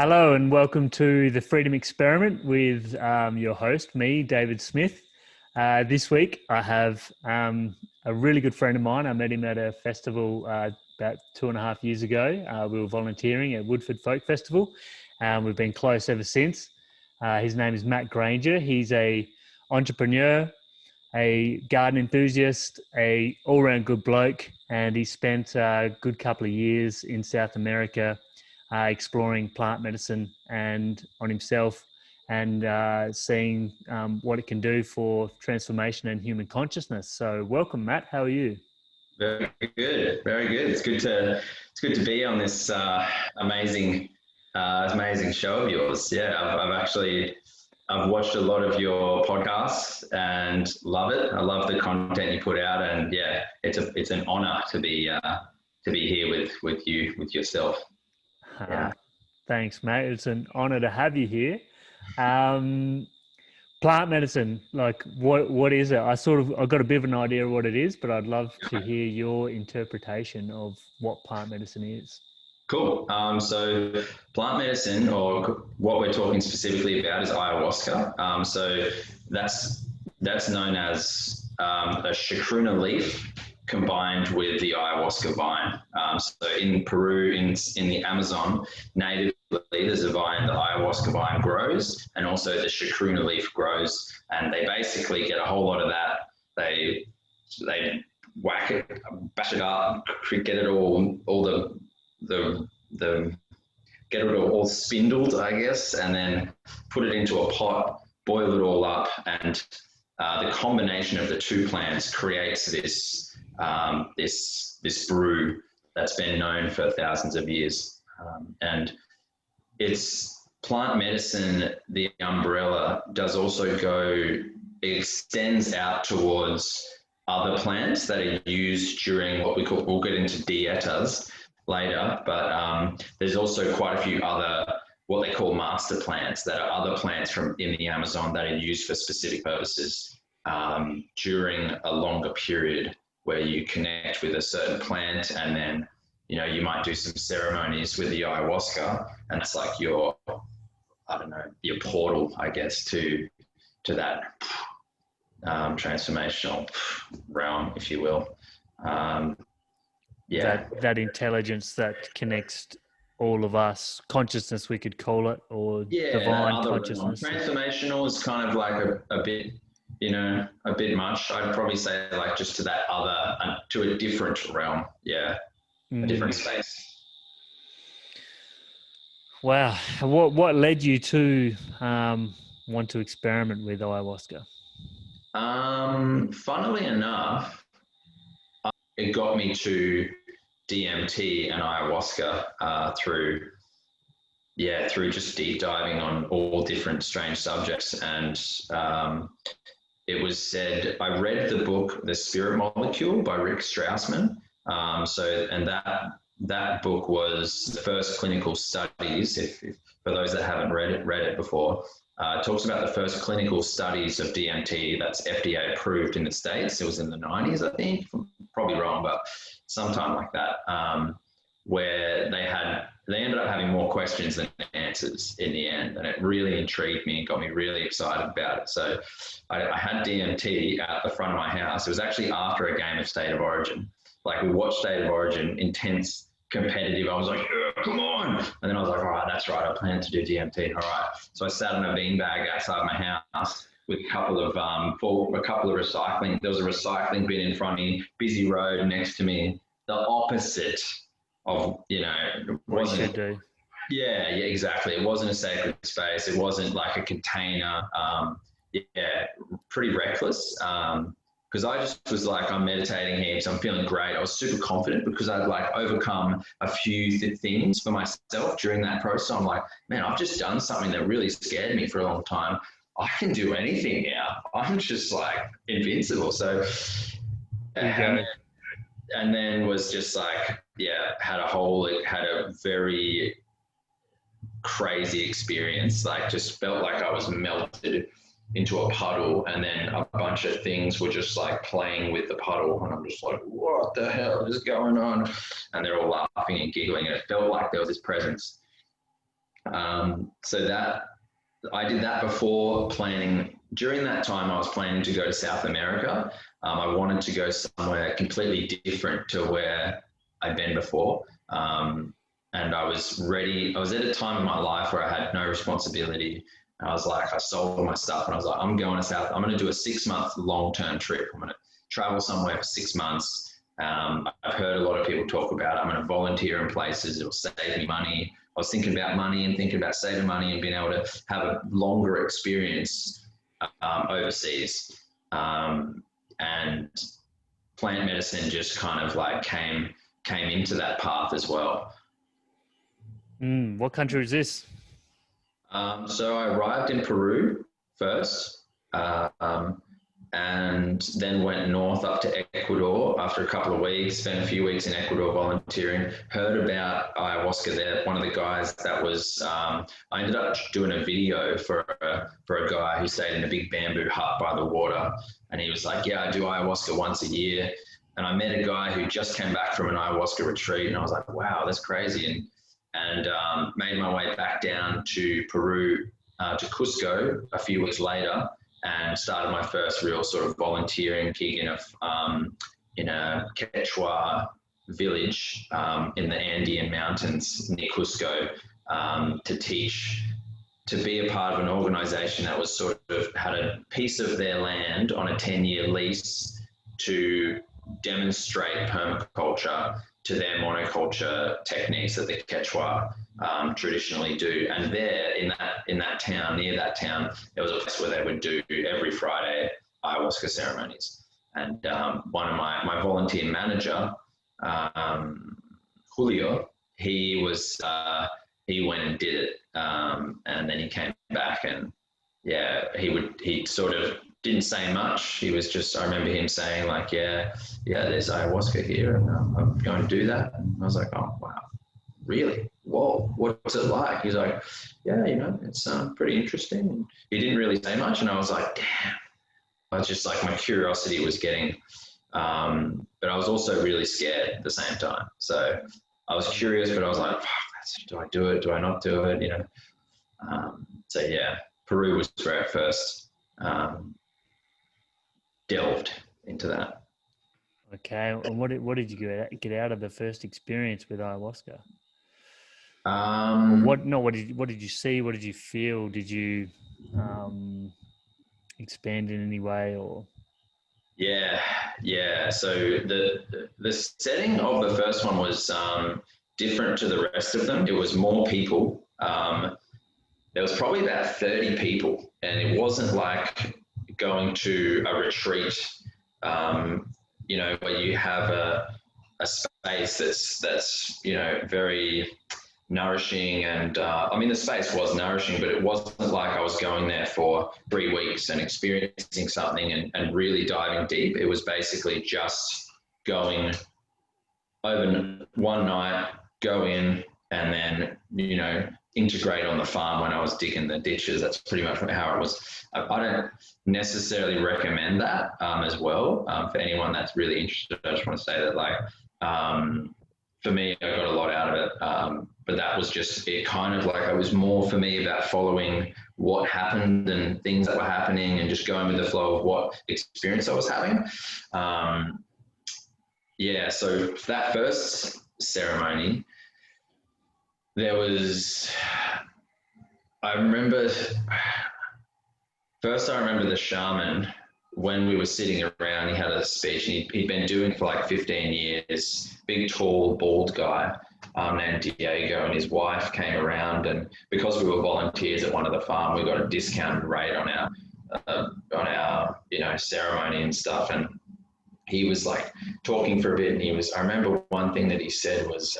Hello and welcome to the Freedom Experiment with your host, me, David Smith. This week I have a really good friend of mine. I met him at a festival about 2.5 years ago. We were volunteering at Woodford Folk Festival. We've been close ever since. His name is Matt Grainger. He's a entrepreneur, a garden enthusiast, a all-round good bloke, and he spent a good couple of years in South America exploring plant medicine and on himself and seeing what it can do for transformation and human consciousness. So welcome, Matt. How are you? Very good. Very good. It's good to be on this amazing show of yours. Yeah, I've watched a lot of your podcasts and love it. I love the content you put out, and yeah, it's an honor to be here with yourself. Yeah. Thanks, Matt. It's an honor to have you here. Plant medicine, like what is it? I've got a bit of an idea of what it is, but I'd love to hear your interpretation of what plant medicine is. Cool. So plant medicine, or what we're talking specifically about, is ayahuasca. So that's known as a chacruna leaf combined with the ayahuasca vine. So in Peru, in the Amazon, natively there's a vine, the ayahuasca vine grows, and also the chacruna leaf grows, and they basically get a whole lot of that. They whack it, bash it up, get it all the get it all spindled, I guess, and then put it into a pot, boil it all up, and the combination of the two plants creates this brew that's been known for thousands of years. And it's plant medicine. The umbrella does also extends out towards other plants that are used during what we'll get into dietas later, but there's also quite a few other what they call master plants that are other plants in the Amazon that are used for specific purposes during a longer period, where you connect with a certain plant, and then you might do some ceremonies with the ayahuasca, and it's like your portal, I guess, to that transformational realm, if you will. That intelligence that connects all of us, consciousness we could call it, or divine consciousness. Transformational is kind of like a bit, a bit much. I'd probably say like just to that to a different realm. Yeah. A different space. Wow. What led you to want to experiment with ayahuasca? Funnily enough, it got me to DMT and ayahuasca through just deep diving on all different strange subjects. And it was said, I read the book The Spirit Molecule by Rick Strassman. That book was the first clinical studies, if for those that haven't read it before. It talks about the first clinical studies of DMT that's FDA approved in the States. It was in the 90s, I think. Probably wrong, but sometime like that, where they ended up having more questions than answers in the end. And it really intrigued me and got me really excited about it. So I had DMT at the front of my house. It was actually after a game of State of Origin. Like, we watched State of Origin, intense, competitive. I was like, come on. And then I was like, all right, that's right. I plan to do DMT. All right. So I sat in a beanbag outside my house with a couple of recycling. There was a recycling bin in front of me, busy road next to me. The opposite of, what you should do. Yeah, exactly. It wasn't a sacred space. It wasn't like a container. Pretty reckless. Because I just was like, I'm meditating here, so I'm feeling great. I was super confident because I'd like overcome a few things for myself during that process. I'm like, man, I've just done something that really scared me for a long time. I can do anything now. I'm just like invincible. So, and then was just like, had a very crazy experience. Like, just felt like I was melted into a puddle, and then a bunch of things were just like playing with the puddle, and I'm just like, what the hell is going on? And they're all laughing and giggling, and it felt like there was this presence So that I did that before planning. During that time, I was planning to go to South America. I wanted to go somewhere completely different to where I'd been before. And I was ready. I was at a time in my life where I had no responsibility. I was like, I sold all my stuff and I was like, I'm going to South, I'm going to do a 6-month long-term trip. I'm going to travel somewhere for 6 months. I've heard a lot of people talk about it. I'm going to volunteer in places. It'll save me money. I was thinking about money and thinking about saving money and being able to have a longer experience overseas. And plant medicine just kind of like came into that path as well. What country is this? So I arrived in Peru first, and then went north up to Ecuador after a couple of weeks, spent a few weeks in Ecuador volunteering, heard about ayahuasca there. One of the guys that was, I ended up doing a video for a guy who stayed in a big bamboo hut by the water. And he was like, yeah, I do ayahuasca once a year. And I met a guy who just came back from an ayahuasca retreat. And I was like, wow, that's crazy. And made my way back down to Peru, to Cusco a few weeks later, and started my first real sort of volunteering gig in a Quechua village in the Andean mountains near Cusco, to teach, to be a part of an organization that was sort of had a piece of their land on a 10-year lease to demonstrate permaculture to their monoculture techniques that the Quechua traditionally do. And there in that town, near that town, there was a place where they would do every Friday ayahuasca ceremonies. And one of my volunteer manager, Julio, he went and did it. And then he came back and he sort of didn't say much. He was just, I remember him saying like, yeah, there's ayahuasca here and I'm going to do that. And I was like, oh, wow, really? Whoa, what's it like? He's like, yeah, it's pretty interesting. And he didn't really say much. And I was like, damn. I was just like, my curiosity was getting, but I was also really scared at the same time. So I was curious, but I was like, do I do it? Do I not do it? So yeah, Peru was where I first delved into that. Okay, and what did you get out of the first experience with ayahuasca? What did you see? What did you feel? Did you expand in any way or? Yeah. So the setting of the first one was different to the rest of them. It was more people. There was probably about 30 people, and it wasn't like going to a retreat, where you have a space that's very nourishing. And the space was nourishing, but it wasn't like I was going there for 3 weeks and experiencing something and really diving deep. It was basically just going over one night, go in, and then, integrate on the farm when I was digging the ditches. That's pretty much how it was. I don't necessarily recommend that as well for anyone that's really interested. I just want to say that for me, I got a lot out of it. But that was just it, kind of like it was more for me about following what happened and things that were happening and just going with the flow of what experience I was having. So for that first ceremony, I remember the shaman, when we were sitting around, he had a speech, and he'd been doing it for like 15 years, big, tall, bald guy named Diego, and his wife came around, and because we were volunteers at one of the farm, we got a discounted rate on our ceremony and stuff. And he was like talking for a bit, and I remember one thing that he said was,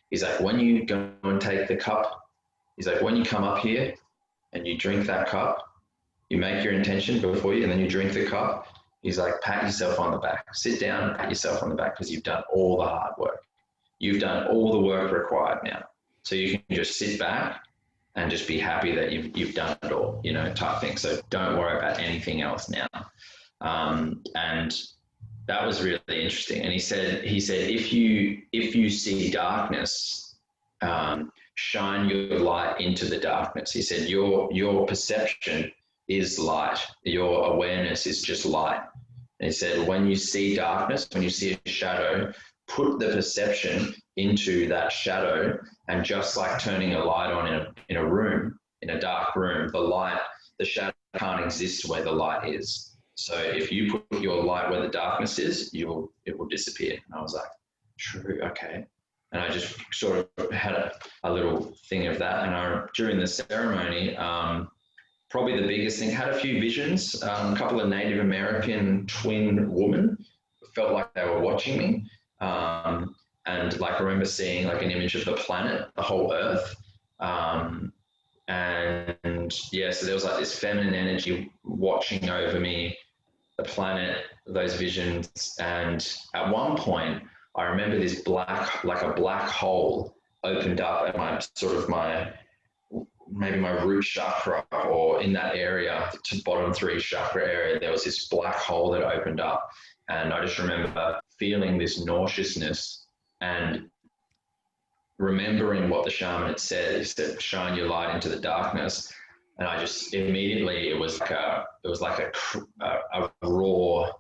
he's like, when you go and take the cup, he's like, when you come up here and you drink that cup, you make your intention before you, and then you drink the cup. He's like, pat yourself on the back, sit down, pat yourself on the back, because you've done all the hard work. You've done all the work required now. So you can just sit back and just be happy that you've done it all, type thing. So don't worry about anything else now. And that was really interesting. And he said, if you see darkness, shine your light into the darkness. He said, your perception is light. Your awareness is just light. And he said, when you see darkness, when you see a shadow, put the perception into that shadow, and just like turning a light on in a room, in a dark room, the shadow can't exist where the light is. So if you put your light where the darkness is, it will disappear. And I was like, true, okay. And I just sort of had a little thing of that. And during the ceremony, probably the biggest thing, had a few visions, a couple of Native American twin women felt like they were watching me. And like I remember seeing like an image of the planet, the whole Earth. And yeah, so there was like this feminine energy watching over me, the planet, those visions. And at one point, I remember this like a black hole opened up at maybe my root chakra, or in that area, to bottom 3 chakra area, there was this black hole that opened up. And I just remember feeling this nauseousness and remembering what the shaman had said. He said, shine your light into the darkness. And I just immediately, it was like a raw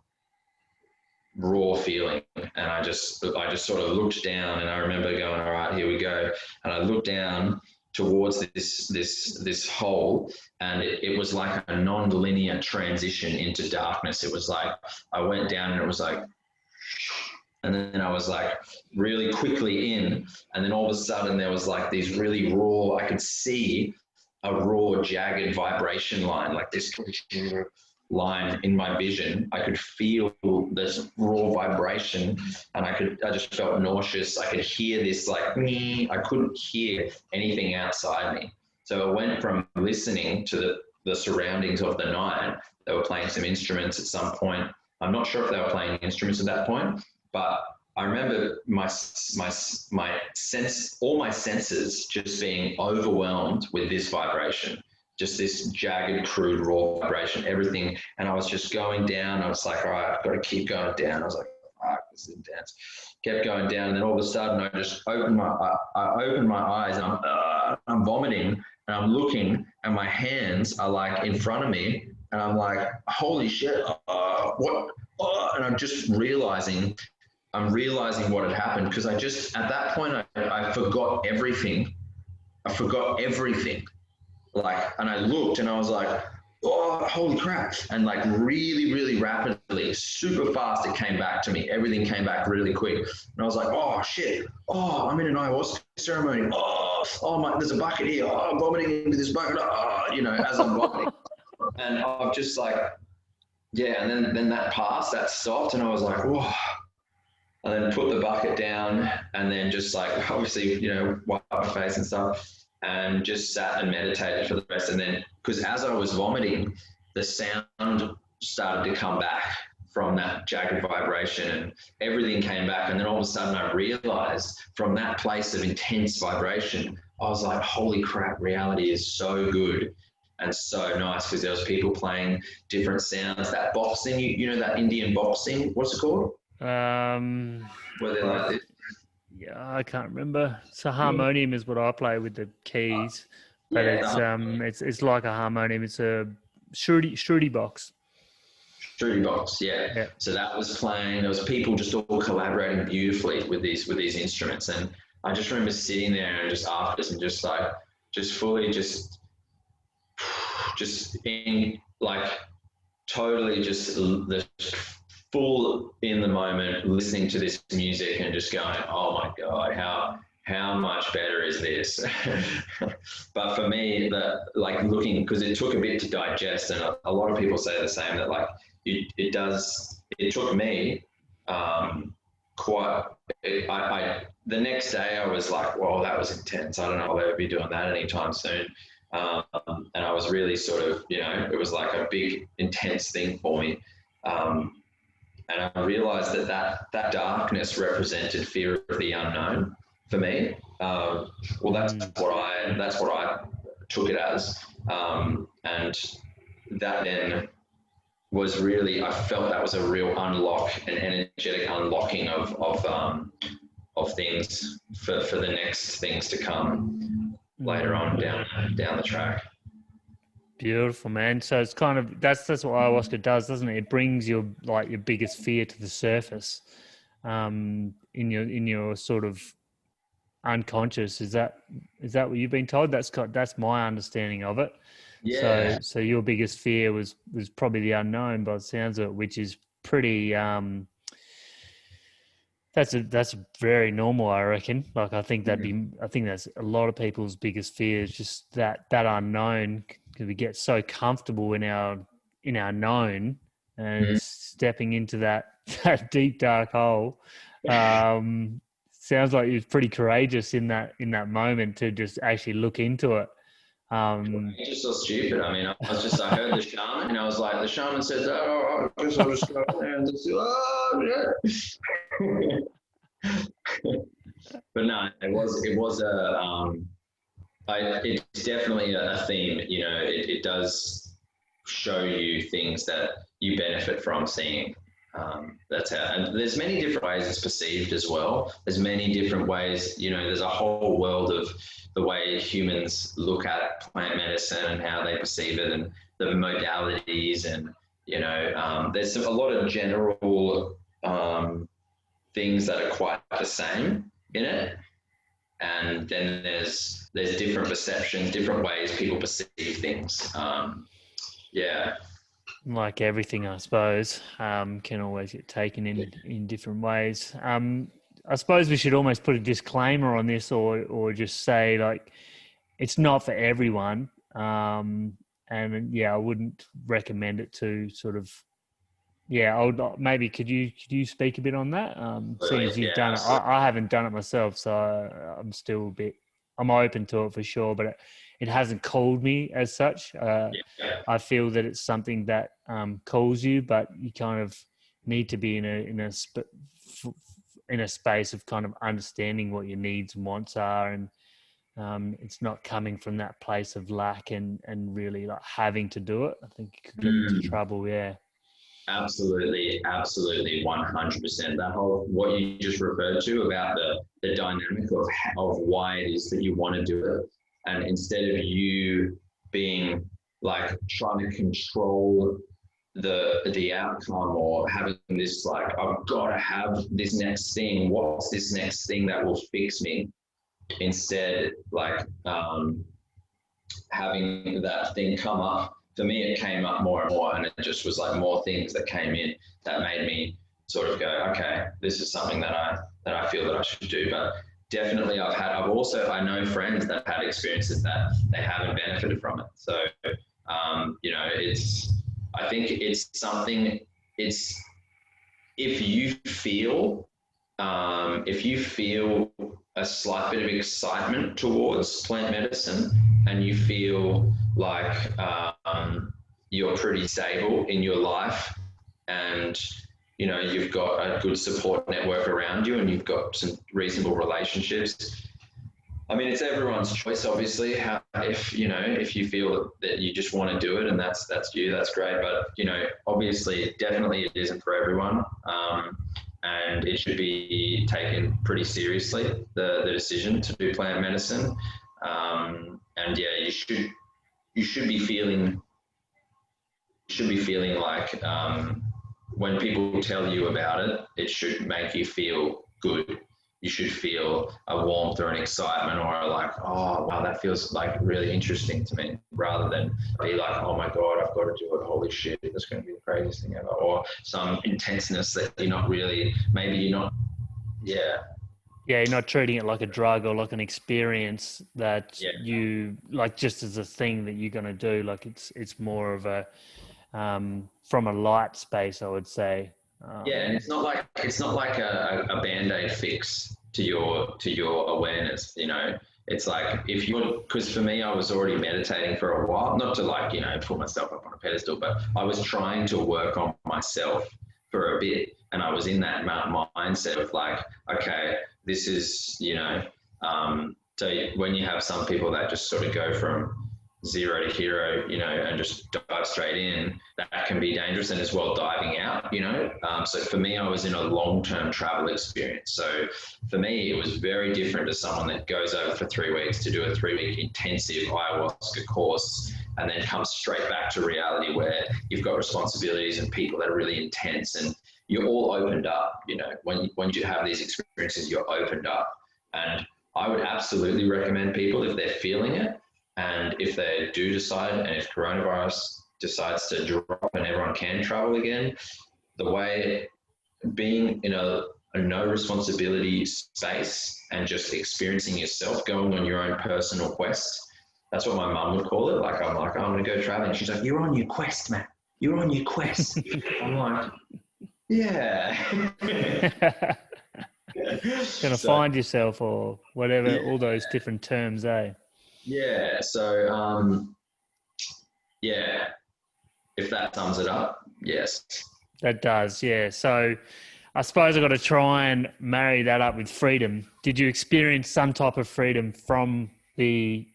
feeling. And I just sort of looked down, and I remember going, all right, here we go. And I looked down towards this hole, and it was like a non-linear transition into darkness. It was like I went down, and it was like, and then I was like really quickly in, and then all of a sudden there was like these really raw, I could see a raw jagged vibration line, like this line in my vision. I could feel this raw vibration, and I just felt nauseous. I could hear this like me. I couldn't hear anything outside me. So I went from listening to the surroundings of the night. They were playing some instruments at some point. I'm not sure if they were playing instruments at that point, but I remember my sense, all my senses just being overwhelmed with this vibration. Just this jagged, crude, raw vibration, everything. And I was just going down. I was like, all right, I've got to keep going down. I was like, fuck, this is intense. Kept going down. And then all of a sudden, I just opened my eyes, and I'm vomiting, and I'm looking, and my hands are like in front of me. And I'm like, holy shit, what? And I'm just realizing what had happened, because at that point, I forgot everything. And I looked, and I was like, oh, holy crap. And like really, really rapidly, super fast, it came back to me. Everything came back really quick. And I was like, oh shit. Oh, I'm in an ayahuasca ceremony. Oh, there's a bucket here. Oh, I'm vomiting into this bucket. As I'm vomiting. And I'm just like, yeah. And then that passed, that stopped. And I was like, whoa. And then put the bucket down, and then just like, obviously, wipe my face and stuff. And just sat and meditated for the rest. And then, because as I was vomiting, the sound started to come back from that jagged vibration, and everything came back. And then all of a sudden I realized, from that place of intense vibration, I was like, holy crap, reality is so good and so nice, because there was people playing different sounds. That boxing, that Indian boxing, what's it called? Where they're like this. Yeah, I can't remember. So harmonium is what I play with the keys, but it's like a harmonium. It's a shruti box. Shruti box, yeah. So that was playing. There was people just all collaborating beautifully with these instruments, and I just remember sitting there and just after this, and just like fully just in like totally just the full in the moment, listening to this music and just going, oh my God, how much better is this? But for me, looking, because it took a bit to digest, and a lot of people say the same, that like it took me the next day I was like, well, that was intense. I don't know if I'll ever be doing that anytime soon. And I was really sort of, it was like a big intense thing for me. And I realized that darkness represented fear of the unknown for me. That's what I took it as. And that then was really, I felt that was a real unlock, an energetic unlocking of things for the next things to come later on down the track. Beautiful, man. So it's kind of that's what ayahuasca does, doesn't it? It brings your biggest fear to the surface, in your sort of unconscious. Is that what you've been told? That's my understanding of it. Yeah. So your biggest fear was probably the unknown, by the sounds of it, which is pretty. That's very normal, I reckon. Like I think that's a lot of people's biggest fear is just that unknown, because we get so comfortable in our known, and stepping into that deep dark hole. Sounds like you're pretty courageous in that moment to just actually look into it. It's just so stupid. I mean, I heard the shaman, and I was like, the shaman says, "Oh, I guess I'll just go there and just, oh, yeah." But no, it's definitely a theme. You know, it does show you things that you benefit from seeing. That's how, and there's many different ways it's perceived as well. There's many different ways, you know, there's a whole world of the way humans look at plant medicine and how they perceive it and the modalities, and, you know, there's a lot of general things that are quite the same in it. And then there's different perceptions, different ways people perceive things. Yeah. Like everything, I suppose, can always get taken in different ways. I suppose we should almost put a disclaimer on this, or just say, like, it's not for everyone. And yeah, I wouldn't recommend it to sort of. Yeah, maybe could you speak a bit on that? Seeing as you've done it, I haven't done it myself, so I'm still I'm open to it for sure, but it hasn't called me as such. I feel that it's something that calls you, but you kind of need to be in a space of kind of understanding what your needs and wants are, and it's not coming from that place of lack and really like having to do it. I think you could get into trouble. Yeah. Absolutely, 100%. That whole, what you just referred to about the dynamic of why it is that you want to do it, and instead of you being like trying to control the outcome, or having this like, I've got to have this next thing. What's this next thing that will fix me? Instead, like having that thing come up. For me, it came up more and more, and it just was like more things that came in that made me sort of go, okay, this is something that I feel that I should do. But definitely, I know friends that have had experiences that they haven't benefited from it. So, you know, I think it's something. If you feel a slight bit of excitement towards plant medicine, and you feel like you're pretty stable in your life, and you know you've got a good support network around you, and you've got some reasonable relationships. I mean, it's everyone's choice, obviously. If you feel that you just want to do it, and that's you, that's great. But you know, obviously, definitely, it isn't for everyone. And it should be taken pretty seriously, the decision to do plant medicine. And yeah, you should be feeling like when people tell you about it, it should make you feel good. You should feel a warmth or an excitement, or like, oh wow, that feels like really interesting to me, rather than be like, oh my god, I've got to do it, holy shit, that's going to be the craziest thing ever, or some intenseness that you're not you're not treating it like a drug or like an experience that you like just as a thing that you're going to do. Like it's more of a from a light space, I would say. And it's not like a band-aid fix to your awareness. You know, it's like because for me, I was already meditating for a while, not to like, you know, put myself up on a pedestal, but I was trying to work on myself for a bit, and I was in that mindset of like, okay, this is, you know, so when you have some people that just sort of go from zero to hero, and just dive straight in, that can be dangerous, and as well diving out, So for me, I was in a long-term travel experience. So for me, it was very different to someone that goes over for 3 weeks to do a 3-week intensive ayahuasca course and then comes straight back to reality where you've got responsibilities and people that are really intense, and you're all opened up. When you have these experiences, you're opened up. And I would absolutely recommend people, if they're feeling it, and if they do decide, and if coronavirus decides to drop and everyone can travel again, the way being in a no responsibility space and just experiencing yourself, going on your own personal quest. That's what my mum would call it. I'm going to go traveling. She's like, you're on your quest, Matt. You're on your quest. I'm like, yeah. Gonna find yourself, or whatever, yeah. All those different terms, eh? Yeah. So, yeah, if that sums it up, yes. That does, yeah. So I suppose I've got to try and marry that up with freedom. Did you experience some type of freedom from the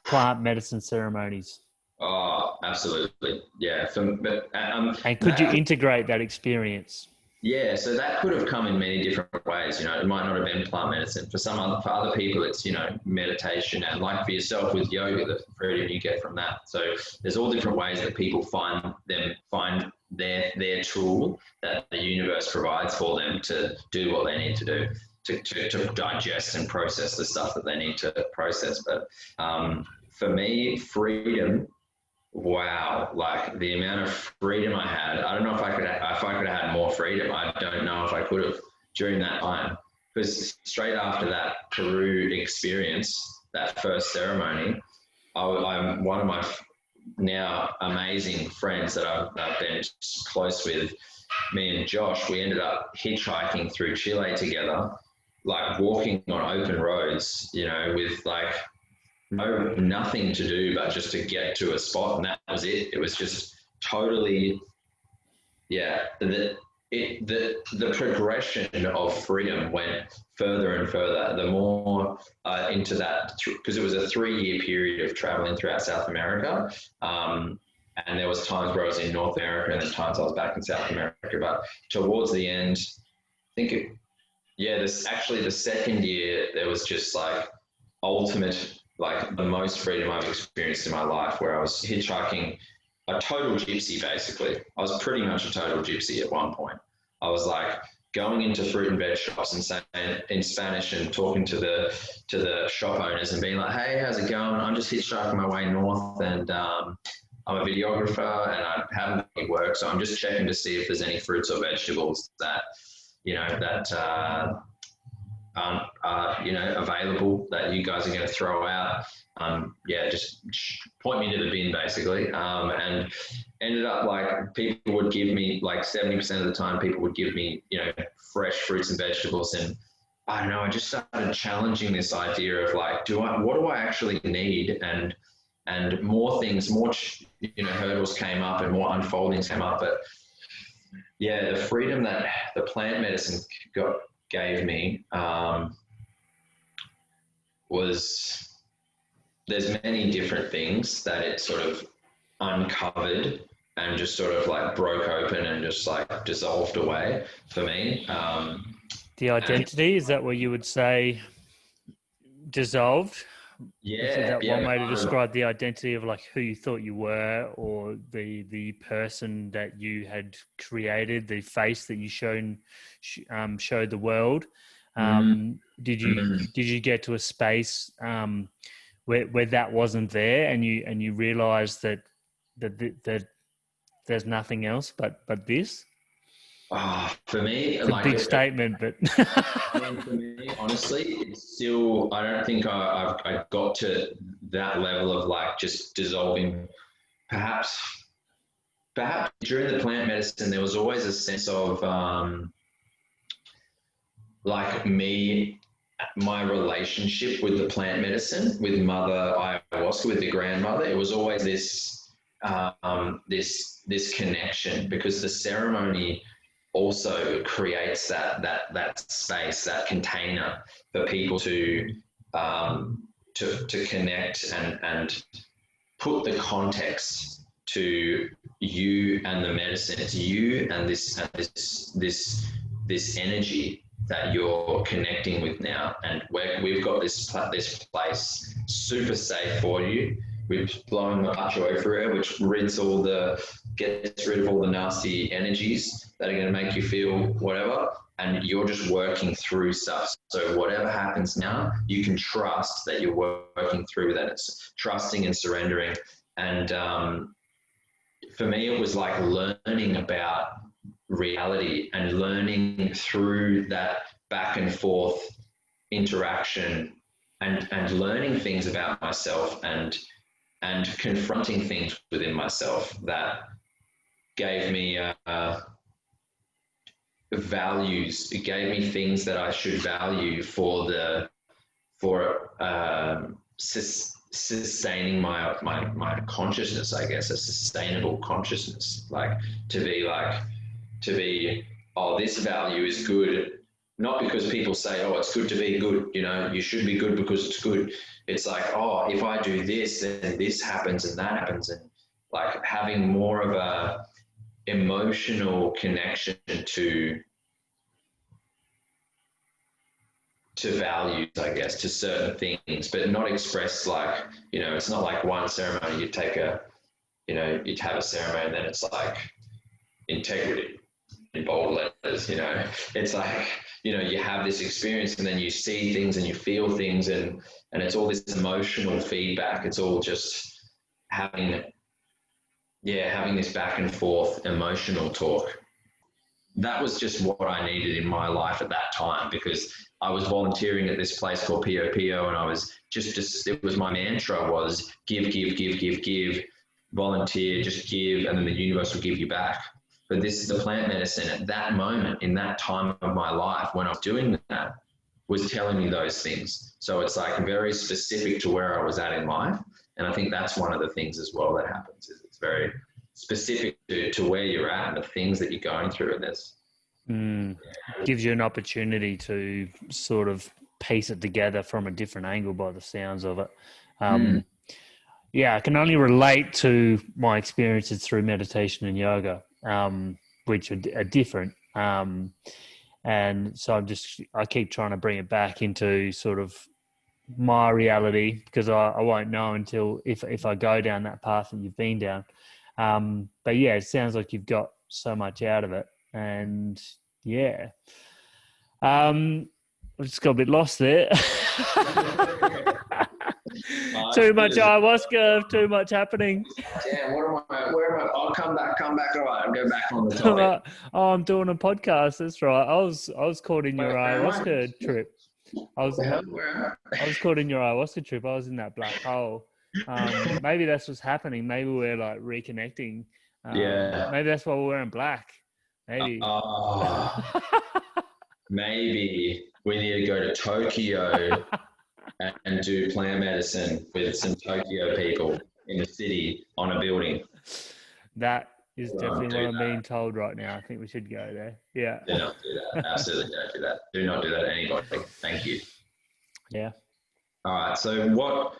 plant medicine ceremonies? Oh, absolutely. Yeah. And could you integrate that experience? Yeah, so that could have come in many different ways. It might not have been plant medicine. For other people, it's, meditation, and like for yourself with yoga, the freedom you get from that. So there's all different ways that people find their tool that the universe provides for them to do what they need to do, to digest and process the stuff that they need to process. But for me, freedom. Wow, like the amount of freedom I had. I don't know if I could have had more freedom. I don't know if I could have during that time, because straight after that Peru experience, that first ceremony, I'm one of my now amazing friends that I've been close with. Me and Josh, we ended up hitchhiking through Chile together, like walking on open roads, with like nothing to do but just to get to a spot, and that was it. It was just totally, yeah. The progression of freedom went further and further. The more into that, because it was a 3-year period of traveling throughout South America, and there was times where I was in North America, and then times I was back in South America. But towards the end, I think the second year, there was just like ultimate, like the most freedom I've experienced in my life, where I was hitchhiking, a total gypsy basically. I was pretty much a total gypsy at one point. I was like going into fruit and veg shops and saying in Spanish and talking to the shop owners and being like, hey, how's it going? I'm just hitchhiking my way north, and I'm a videographer and I haven't got any work, so I'm just checking to see if there's any fruits or vegetables that available that you guys are going to throw out. Just point me to the bin basically. And ended up like people would give me, like 70% of the time, people would give me, fresh fruits and vegetables. And I don't know, I just started challenging this idea of like, what do I actually need? And more things, more, hurdles came up and more unfoldings came up. But yeah, the freedom that the plant medicine gave me was, there's many different things that it sort of uncovered and just sort of like broke open and just like dissolved away for me. The identity, is that what you would say dissolved? Yeah. Is that one way to describe the identity of like who you thought you were, or the person that you had created, the face that you showed the world? Did you get to a space where that wasn't there, and you realized that there's nothing else but this? For me, it's a big statement, but for me, honestly, it's still, I don't think I got to that level of like just dissolving. Perhaps during the plant medicine, there was always a sense of like my relationship with the plant medicine, with Mother Ayahuasca, with the grandmother. It was always this connection, because the ceremony also creates that space, that container for people to connect and put the context to you and the medicine. It's you and this energy that you're connecting with now, and we've got this place super safe for you. We've blown the joy through it, which gets rid of all the nasty energies that are going to make you feel whatever, and you're just working through stuff. So whatever happens now, you can trust that you're working through that. It's trusting and surrendering. And for me, it was like learning about reality and learning through that back and forth interaction, and learning things about myself and confronting things within myself that gave me values. It gave me things that I should value for sustaining my consciousness, I guess, a sustainable consciousness, like to be, oh, this value is good, not because people say, oh, it's good to be good, you should be good because it's good. It's like, oh, if I do this, then this happens and that happens, and like having more of a emotional connection to values, I guess, to certain things, but not expressed like, it's not like one ceremony, you'd have a ceremony and then it's like integrity in bold letters, it's like, you have this experience and then you see things and you feel things, and it's all this emotional feedback. It's all just having this back and forth emotional talk. That was just what I needed in my life at that time, because I was volunteering at this place called POPO, and I was it was my mantra was give, volunteer, just give, and then the universe will give you back. But this is the plant medicine at that moment, in that time of my life when I was doing that, was telling me those things. So it's like very specific to where I was at in life. And I think that's one of the things as well that happens, is it's very specific to where you're at and the things that you're going through in this. Gives you an opportunity to sort of piece it together from a different angle by the sounds of it. Yeah, I can only relate to my experiences through meditation and yoga, which are different. And so I keep trying to bring it back into sort of my reality, because I won't know until if I go down that path that you've been down. But yeah, it sounds like you've got so much out of it, and yeah. I just got a bit lost there. Too much ayahuasca, too much happening. Damn, where am I? I'll come back. All right, I'll go back on the topic. Oh, I'm doing a podcast. That's right. I was caught in your ayahuasca trip. I was caught in your ayahuasca trip. I was in that black hole. Maybe that's what's happening. Maybe we're like reconnecting. Maybe that's why we're wearing black. Maybe. Maybe we need to go to Tokyo and do plant medicine with some Tokyo people in the city on a building. That is definitely what I'm being told right now. I think we should go there. Yeah. Do not do that. Absolutely don't do that. Do not do that to anybody. Thank you. Yeah. All right. So what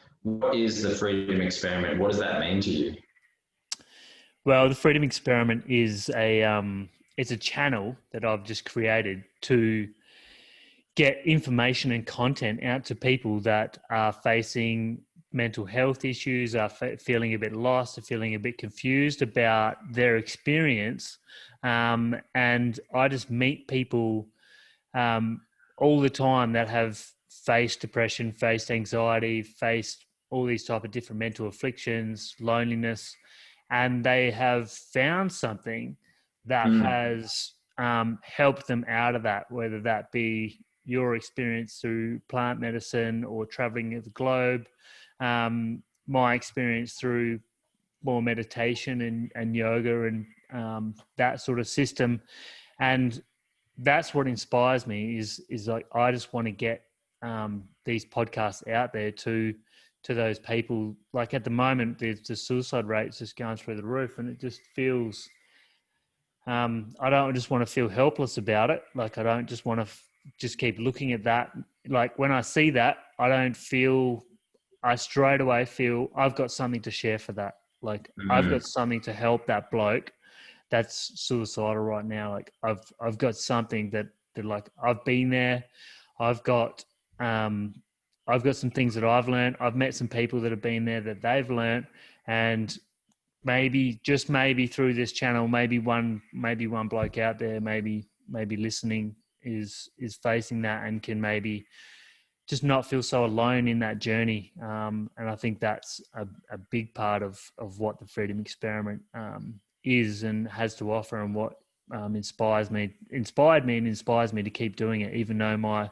is the Freedom Experiment? What does that mean to you? Well, the Freedom Experiment is it's a channel that I've just created to get information and content out to people that are facing mental health issues, are feeling a bit lost, are feeling a bit confused about their experience. And I just meet people all the time that have faced depression, faced anxiety, faced all these type of different mental afflictions, loneliness, and they have found something that has helped them out of that, whether that be your experience through plant medicine or traveling the globe, my experience through more meditation and yoga and that sort of system. And that's what inspires me is like, I just want to get these podcasts out there to those people. Like at the moment, the suicide rate's just going through the roof, and it just feels, I don't just want to feel helpless about it. Like I don't just want to just keep looking at that. Like when I see that, I I straight away feel I've got something to share for that. Like I've got something to help that bloke that's suicidal right now. Like I've got something that like I've been there. I've got um I've got some things that I've learned. I've met some people that have been there that they've learned, and maybe just maybe through this channel, maybe one bloke out there, maybe listening is facing that and can maybe just not feel so alone in that journey. And I think that's a big part of what the Freedom Experiment is and has to offer, and what inspired me and inspires me to keep doing it, even though my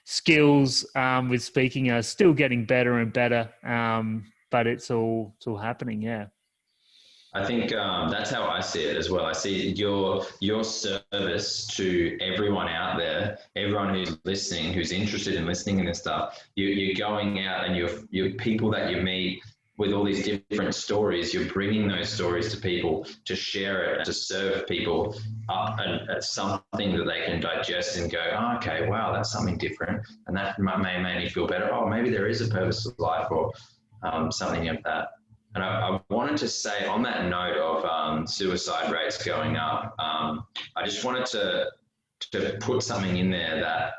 skills with speaking are still getting better and better. But it's all happening. Yeah. I think that's how I see it as well. I see your service to everyone out there, everyone who's listening, who's interested in listening in this stuff. You're going out and you're people that you meet with all these different stories. You're bringing those stories to people to share it, to serve people up and something that they can digest and go, oh, okay, wow, that's something different, and that may make me feel better. Oh, maybe there is a purpose to life, or something like that. And I wanted to say, on that note of suicide rates going up, I just wanted to put something in there that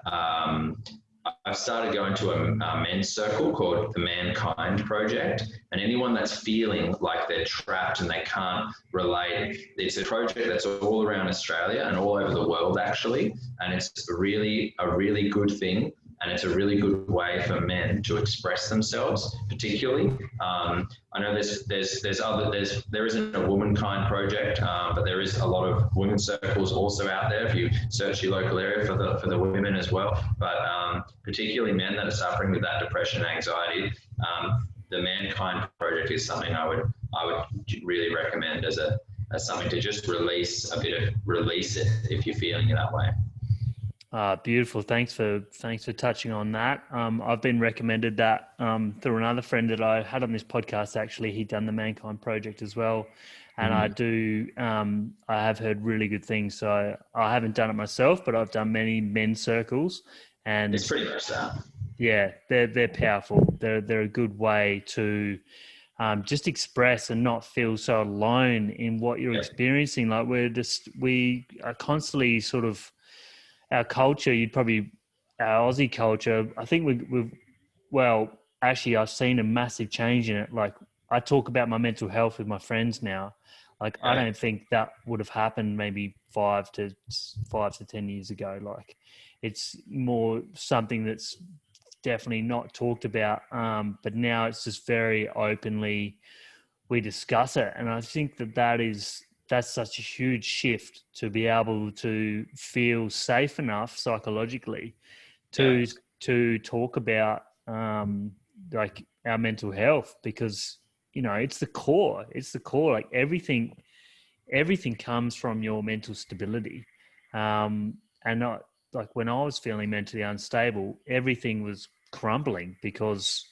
I've started going to a men's circle called the Mankind Project. And anyone that's feeling like they're trapped and they can't relate, it's a project that's all around Australia and all over the world, actually. And it's really a really good thing. And it's a really good way for men to express themselves, particularly. I know there isn't a womankind project, but there is a lot of women's circles also out there if you search your local area for the women as well. But particularly men that are suffering with that depression, anxiety, the Mankind Project is something I would really recommend as something to just release it if you're feeling it that way. Beautiful. Thanks for touching on that. I've been recommended that through another friend that I had on this podcast. Actually, he'd done the Mankind Project as well, and I have heard really good things. So I haven't done it myself, but I've done many men's circles, and it's pretty much that. Yeah, they're powerful. They're a good way to just express and not feel so alone in what you're experiencing. Like we are constantly sort of. Our culture, our Aussie culture, I think actually I've seen a massive change in it. Like I talk about my mental health with my friends now. Like I don't think that would have happened maybe 5 to 10 years ago. Like it's more something that's definitely not talked about. But now it's just very openly, we discuss it. And I think that's such a huge shift to be able to feel safe enough psychologically to talk about like our mental health, because it's the core. Like everything comes from your mental stability, and not like when I was feeling mentally unstable, everything was crumbling because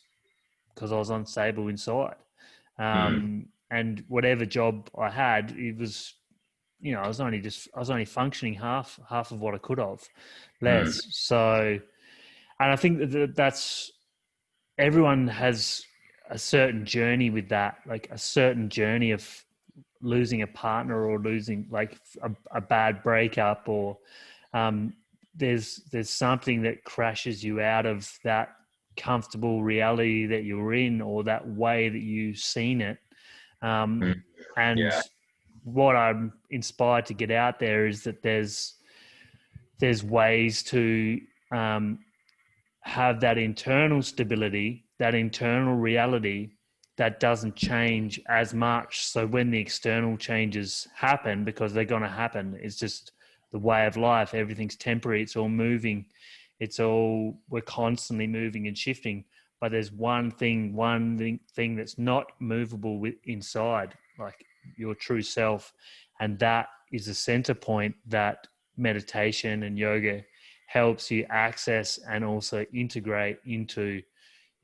I was unstable inside. And whatever job I had, it was, I was only functioning half of what I could have, less. So, and I think that's everyone has a certain journey with that, like a certain journey of losing a partner or losing like a bad breakup, or there's something that crashes you out of that comfortable reality that you're in, or that way that you've seen it. And what I'm inspired to get out there is that there's ways to have that internal stability, that internal reality that doesn't change as much. So when the external changes happen, because they're going to happen, it's just the way of life. Everything's temporary. It's all moving. We're constantly moving and shifting. But there's one thing that's not movable inside, like your true self. And that is the center point that meditation and yoga helps you access and also integrate into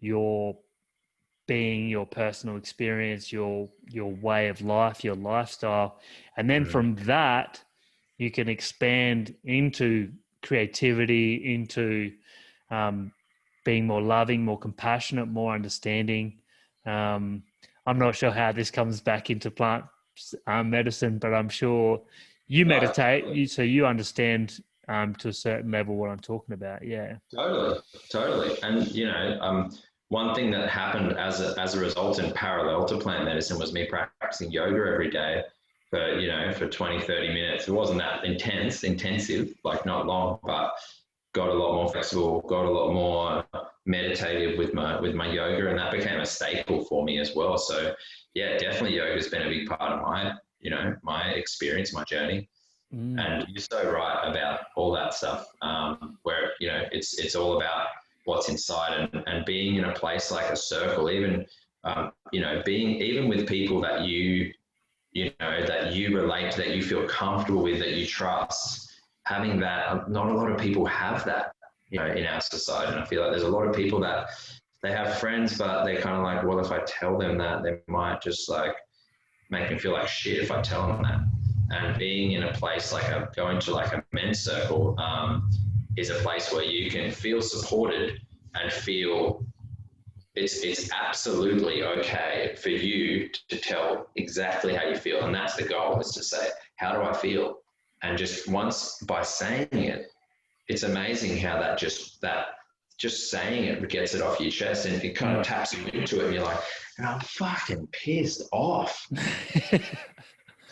your being, your personal experience, your way of life, your lifestyle. And then from that, you can expand into creativity, into being more loving, more compassionate, more understanding. I'm not sure how this comes back into plant medicine, but I'm sure you meditate, so you understand to a certain level what I'm talking about. Yeah. Totally. And one thing that happened as a result in parallel to plant medicine was me practicing yoga every day for 20, 30 minutes. It wasn't that intensive, like not long, but got a lot more flexible, got a lot more meditative with my yoga, and that became a staple for me as well. So yeah, definitely yoga has been a big part of my experience, my journey. And you're so right about all that stuff, where it's all about what's inside, and being in a place like a circle, even being even with people that that you relate to, that you feel comfortable with, that you trust. Having that, not a lot of people have that, in our society. And I feel like there's a lot of people that they have friends, but they're kind of like, well, if I tell them that, they might just like make me feel like shit if I tell them that. And being in a place like going to like a men's circle is a place where you can feel supported and feel it's absolutely okay for you to tell exactly how you feel. And that's the goal, is to say, how do I feel? And just once by saying it, it's amazing how that just saying it gets it off your chest, and it kind of taps you into it, and you're like, I'm fucking pissed off.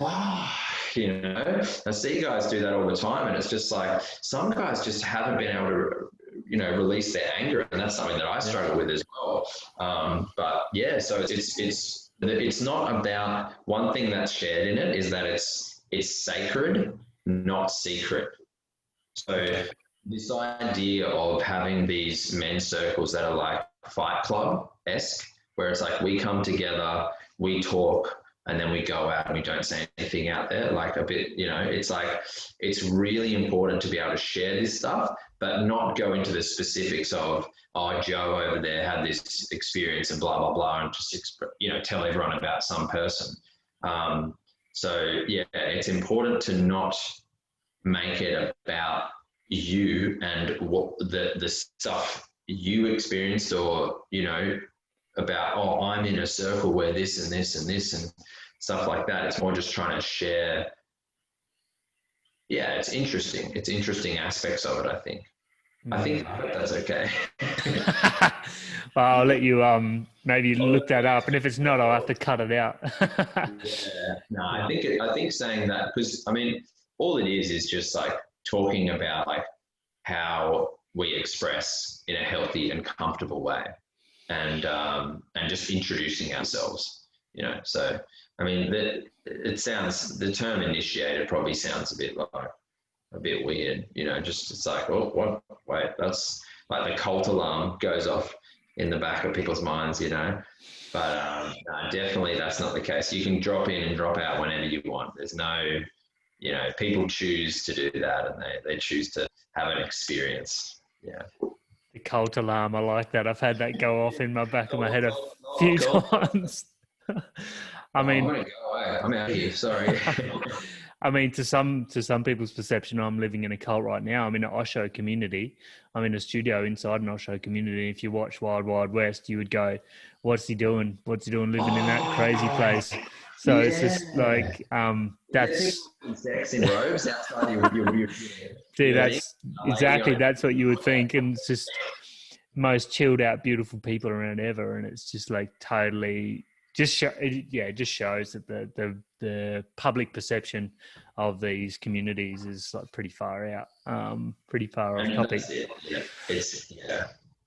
I see guys do that all the time, and it's just like some guys just haven't been able to release their anger, and that's something that I struggle with as well. But yeah, so it's not about, one thing that's shared in it is that it's sacred, not secret. So this idea of having these men's circles that are like Fight Club-esque, where it's like we come together, we talk, and then we go out and we don't say anything out there, like a bit, it's like, it's really important to be able to share this stuff, but not go into the specifics of, oh, Joe over there had this experience and blah, blah, blah, and just, tell everyone about some person. So yeah, it's important to not make it about you and what the stuff you experienced, or, about, oh, I'm in a circle where this and this and this and stuff like that. It's more just trying to share. Yeah, it's interesting. It's interesting aspects of it, I think. I hope that's okay. Well, I'll let you maybe look that up, and if it's not, I'll have to cut it out. I think saying that, because I mean, all it is just like talking about like how we express in a healthy and comfortable way, and just introducing ourselves, So I mean, the term initiated probably sounds a bit weird, just, it's like, oh, what? Wait, that's like the cult alarm goes off in the back of people's minds, But no, definitely that's not the case. You can drop in and drop out whenever you want. There's no, people choose to do that, and they choose to have an experience. Yeah. The cult alarm, I like that. I've had that go off in my back of my head a few times. I mean, I'm gonna go away. I'm out of here. Sorry. I mean, to some people's perception, I'm living in a cult right now. I'm in an Osho community. I'm in a studio inside an Osho community. If you watch Wild Wild West, you would go, "What's he doing? What's he doing living in that crazy place?" So it's just like that's sex in robes outside your dude. That's exactly that's what you would think, and it's just most chilled out, beautiful people around ever, and it's just like totally. Just shows that the public perception of these communities is like pretty far out, pretty far off topic.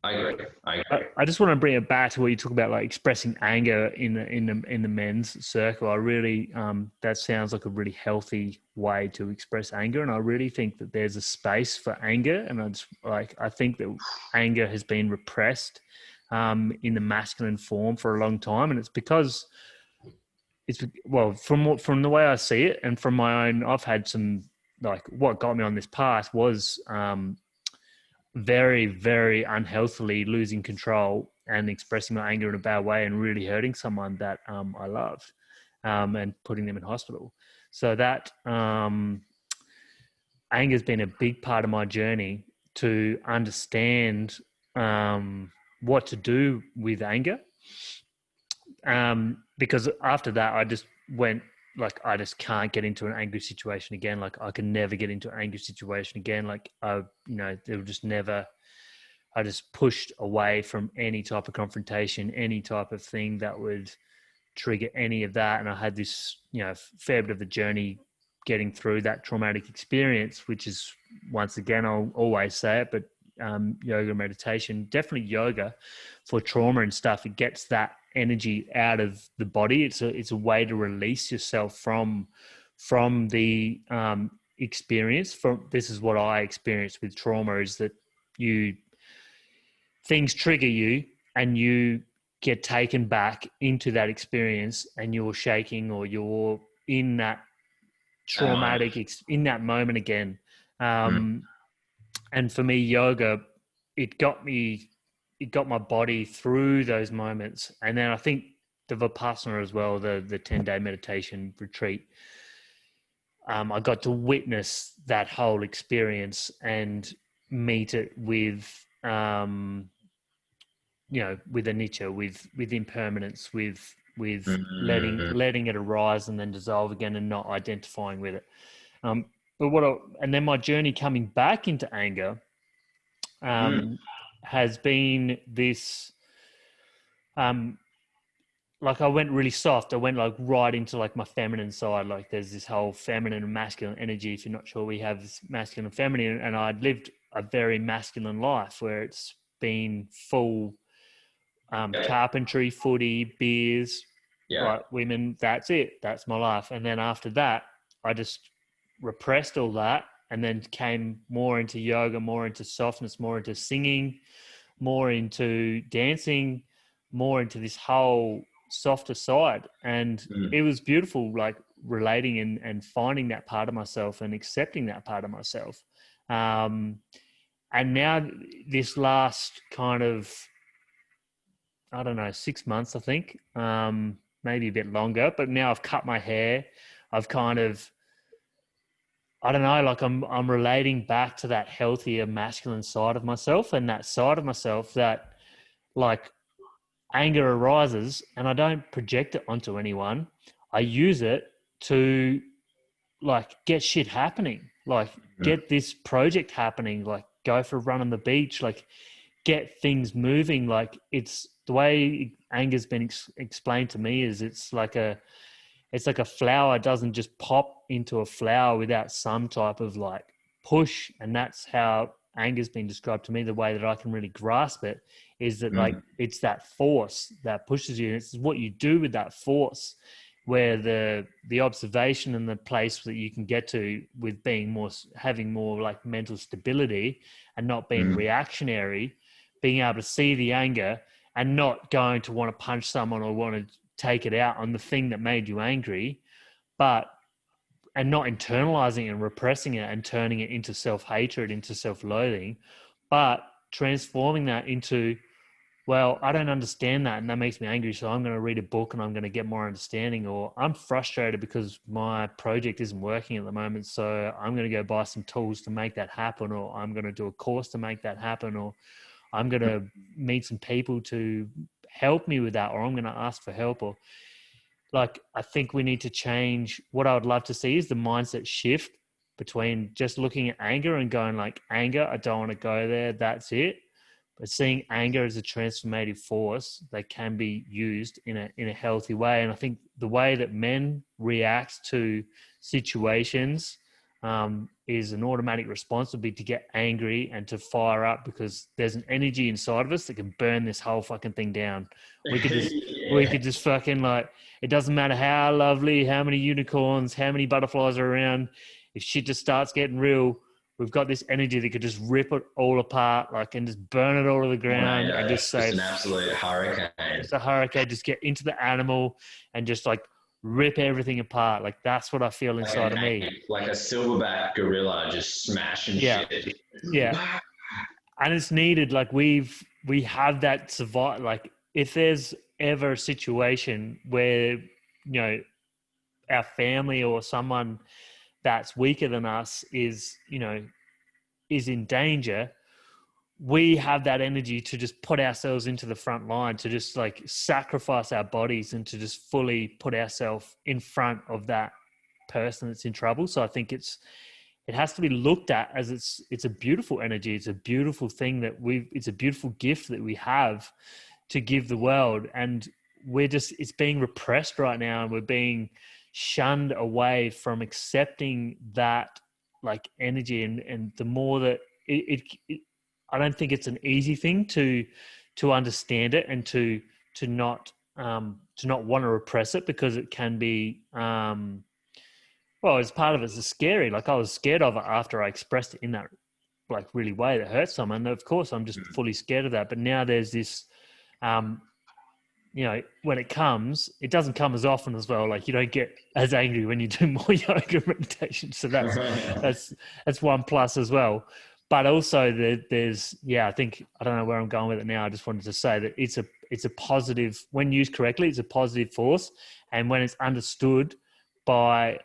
I agree. I just want to bring it back to what you talk about, like expressing anger in the men's circle. I really that sounds like a really healthy way to express anger, and I really think that there's a space for anger, and I think that anger has been repressed in the masculine form for a long time, and it's because from the way I see it, and from my own, I've had some, like, what got me on this path was very, very unhealthily losing control and expressing my anger in a bad way and really hurting someone that I loved, and putting them in hospital. So that anger has been a big part of my journey to understand what to do with anger. Because after that, I just went like, I just can't get into an angry situation again. Like I can never get into an angry situation again. Like they were just never. I just pushed away from any type of confrontation, any type of thing that would trigger any of that. And I had this, fair bit of the journey getting through that traumatic experience, which is, once again, I'll always say it, but yoga, meditation, definitely yoga for trauma and stuff. It gets that energy out of the body. It's a way to release yourself from the experience. This is what I experienced with trauma, is that things trigger you and you get taken back into that experience, and you're shaking, or you're in that traumatic in that moment again. And for me, yoga, it got my body through those moments. And then I think the Vipassana as well, the 10-day meditation retreat, I got to witness that whole experience and meet it with with anicca, with impermanence, with letting it arise and then dissolve again, and not identifying with it. And then my journey coming back into anger has been this. Like I went really soft. I went like right into like my feminine side. Like there's this whole feminine and masculine energy. If you're not sure, we have this masculine and feminine, and I'd lived a very masculine life where it's been full carpentry, footy, beers, like women. That's it. That's my life. And then after that, I just repressed all that, and then came more into yoga, more into softness, more into singing, more into dancing, more into this whole softer side. And it was beautiful, like relating and finding that part of myself and accepting that part of myself. And now this last kind of, I don't know, 6 months, I think, maybe a bit longer, but now I've cut my hair. I've kind of, I don't know, like I'm relating back to that healthier masculine side of myself, and that side of myself that, like, anger arises and I don't project it onto anyone. I use it to, like, get shit happening, like get this project happening, like go for a run on the beach, like get things moving. Like, it's the way anger's been explained to me is it's like a flower. It doesn't just pop into a flower without some type of like push. And that's how anger's been described to me. The way that I can really grasp it is that like it's that force that pushes you. And it's what you do with that force, where the observation and the place that you can get to with having more like mental stability and not being reactionary, being able to see the anger and not going to want to punch someone or want to take it out on the thing that made you angry, and not internalizing and repressing it and turning it into self-hatred, into self-loathing, but transforming that into, well, I don't understand that and that makes me angry, so I'm going to read a book and I'm going to get more understanding. Or I'm frustrated because my project isn't working at the moment, so I'm going to go buy some tools to make that happen, or I'm going to do a course to make that happen, or I'm going to meet some people to help me with that, or I'm going to ask for help. Or, like, I think we need to change. What I would love to see is the mindset shift between just looking at anger and going like, anger, I don't want to go there, that's it. But seeing anger as a transformative force that can be used in a healthy way. And I think the way that men react to situations is an automatic response would be to get angry and to fire up, because there's an energy inside of us that can burn this whole fucking thing down. We could just fucking, like, it doesn't matter how lovely, how many unicorns, how many butterflies are around. If shit just starts getting real, we've got this energy that could just rip it all apart, like, and just burn it all to the ground, and just say, just an absolute hurricane. It's a hurricane. Just get into the animal and just like rip everything apart. Like, that's what I feel inside of me. Like a silverback gorilla just smashing shit. Yeah. And it's needed. Like, we have that survive. Like, if there's ever a situation where, our family or someone that's weaker than us is in danger, we have that energy to just put ourselves into the front line, to just like sacrifice our bodies and to just fully put ourselves in front of that person that's in trouble. So I think it has to be looked at as it's a beautiful energy. It's a beautiful thing it's a beautiful gift that we have to give the world. And it's being repressed right now, and we're being shunned away from accepting that like energy. And the more that I don't think it's an easy thing to understand it, and to not want to repress it, because it can be, well, as part of it's scary. Like, I was scared of it after I expressed it in that like really way that hurt someone. Of course, I'm just fully scared of that. But now there's this, when it comes, it doesn't come as often as well. Like, you don't get as angry when you do more yoga meditation. So that's one plus as well. But also there's, I think, I don't know where I'm going with it now. I just wanted to say that it's a positive, when used correctly, it's a positive force. And when it's understood by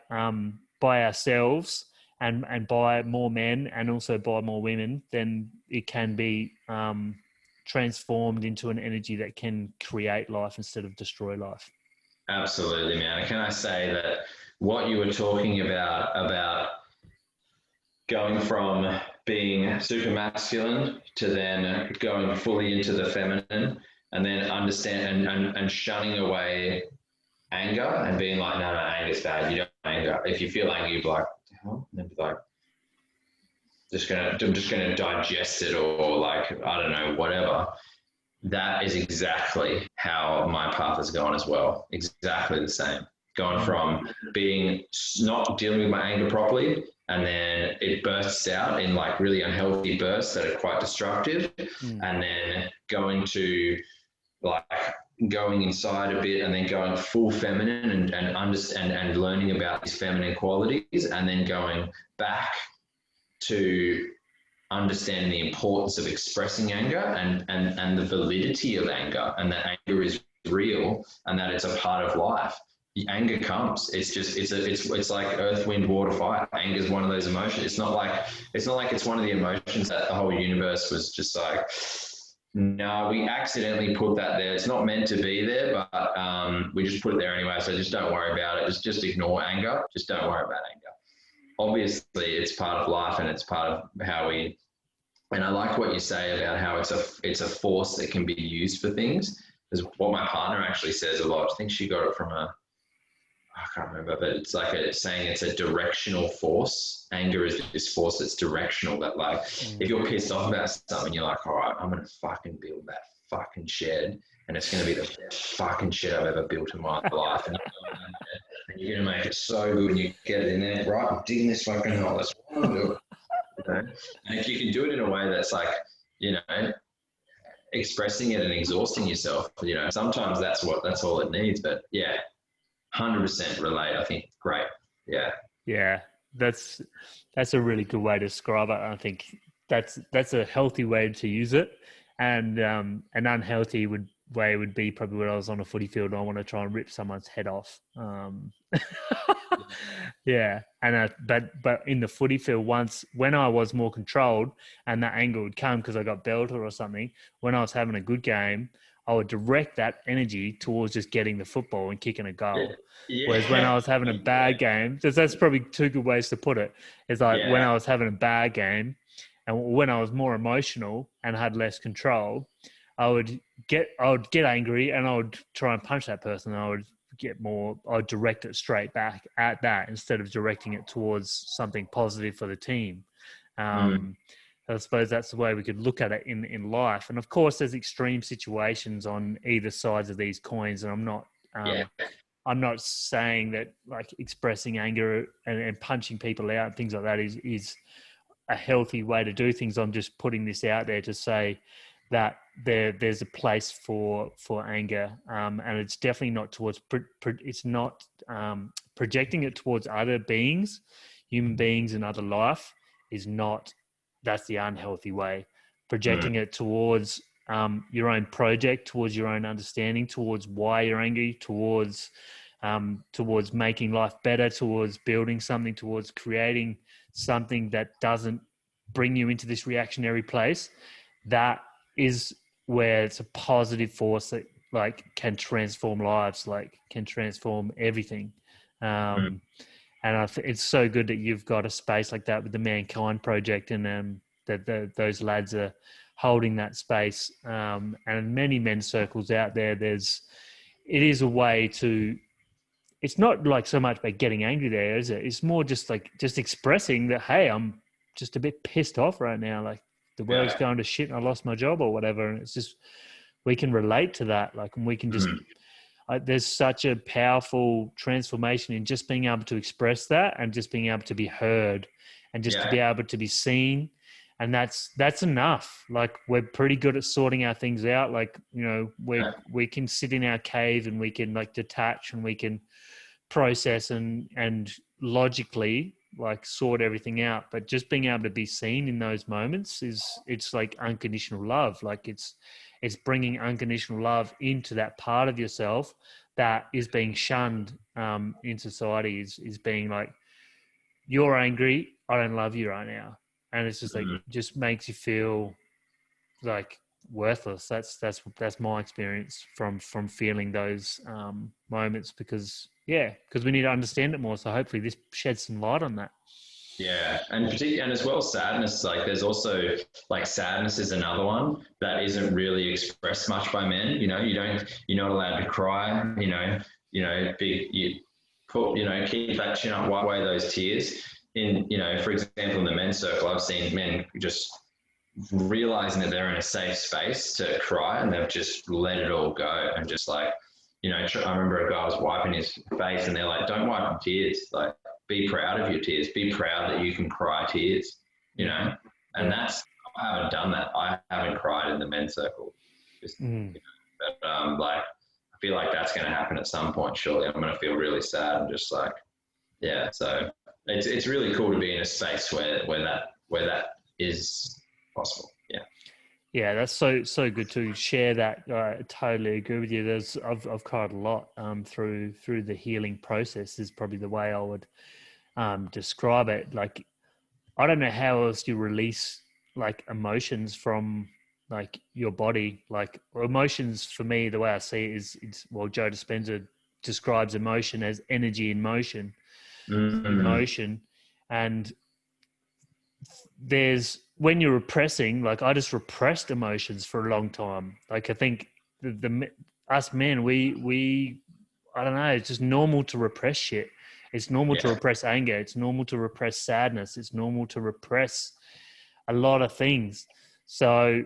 ourselves and by more men and also by more women, then it can be transformed into an energy that can create life instead of destroy life. Absolutely, man. Can I say that what you were talking about going from being super masculine to then going fully into the feminine, and then understand and shunning away anger and being like, no, anger's bad. You don't anger. If you feel angry, you're like, what the hell? And then be like, I'm just gonna digest it, or like, I don't know, whatever. That is exactly how my path has gone as well. Exactly the same. Going from being not dealing with my anger properly, and then it bursts out in like really unhealthy bursts that are quite destructive, and then going inside a bit, and then going full feminine and understand and learning about these feminine qualities, and then going back to understanding the importance of expressing anger and the validity of anger, and that anger is real and that it's a part of life. The anger comes. It's like earth, wind, water, fire. Anger is one of those emotions. It's not like it's one of the emotions that the whole universe was just like, no, we accidentally put that there. It's not meant to be there, but we just put it there anyway. So just don't worry about it. Just ignore anger. Just don't worry about anger. Obviously, it's part of life, and it's part of how we. And I like what you say about how it's a force that can be used for things. Is what my partner actually says a lot. I think she got it from I can't remember, but it's like saying it's a directional force. Anger is this force that's directional. That like, if you're pissed off about something, you're like, all right, I'm gonna fucking build that fucking shed, and it's gonna be the best fucking shed I've ever built in my life. And you're gonna make it so good, and you get it in there, right? I'm digging this fucking hole. That's what I'm doing. And if you can do it in a way that's like, expressing it and exhausting yourself, sometimes that's all it needs. But yeah, 100% relate. I think great. Yeah. That's a really good way to describe it. I think that's a healthy way to use it, and an unhealthy way would be probably when I was on a footy field and I want to try and rip someone's head off. Yeah, and but in the footy field, once when I was more controlled and that anger would come because I got belted or something, when I was having a good game, I would direct that energy towards just getting the football and kicking a goal. Yeah. Whereas when I was having a bad game, that's probably two good ways to put it. It's like when I was having a bad game and when I was more emotional and had less control, I would get angry and I would try and punch that person. And I'd direct it straight back at that instead of directing it towards something positive for the team. I suppose that's the way we could look at it in life. And of course, there's extreme situations on either sides of these coins. And I'm not saying that like expressing anger and punching people out and things like that is a healthy way to do things. I'm just putting this out there to say that there's a place for anger, and it's definitely not towards it's not projecting it towards other beings, human beings, and other life is not. That's the unhealthy way. Projecting it towards your own project, towards your own understanding, towards why you're angry, towards making life better, towards building something, towards creating something that doesn't bring you into this reactionary place. that is where it's a positive force that like can transform lives, like can transform everything. And it's so good that you've got a space like that with the Mankind Project, and that those lads are holding that space. And many men's circles out there, it is a way to, it's not like so much about getting angry there, is it? It's more just like just expressing that, hey, I'm just a bit pissed off right now. Like the world's going to shit and I lost my job or whatever. And it's just, we can relate to that. Like, and we can just, there's such a powerful transformation in just being able to express that and just being able to be heard and just to be able to be seen. And that's enough. Like, we're pretty good at sorting our things out. Like, you know, we can sit in our cave and we can like detach and we can process and logically like sort everything out. But just being able to be seen in those moments it's like unconditional love. Like it's bringing unconditional love into that part of yourself that is being shunned in society, is being like, you're angry, I don't love you right now. And it's just like, just makes you feel like worthless. That's my experience from feeling those moments, because we need to understand it more. So hopefully this sheds some light on that. Yeah, and as well, sadness. Like, there's also like sadness is another one that isn't really expressed much by men. You know, you're not allowed to cry. Keep that chin up, wipe away those tears. For example, in the men's circle, I've seen men just realizing that they're in a safe space to cry, and they've just let it all go, and just like, I remember a guy was wiping his face, and they're like, "Don't wipe your tears. Like, be proud of your tears. Be proud that you can cry tears." And I haven't done that. I haven't cried in the men's circle. But like, I feel like that's going to happen at some point. Surely, I'm going to feel really sad and just like, yeah. So it's really cool to be in a space where that is possible. Yeah, that's so good to share that. I totally agree with you. I've cried a lot through the healing process is probably the way I would describe it. Like, I don't know how else you release like emotions from like your body. Like, emotions for me, the way I see it is, Joe Dispenza describes emotion as energy in motion. Emotion. And when you're repressing, like, I just repressed emotions for a long time. Like, I think us men, we I don't know, it's just normal to repress shit. It's normal to repress anger. It's normal to repress sadness. It's normal to repress a lot of things. So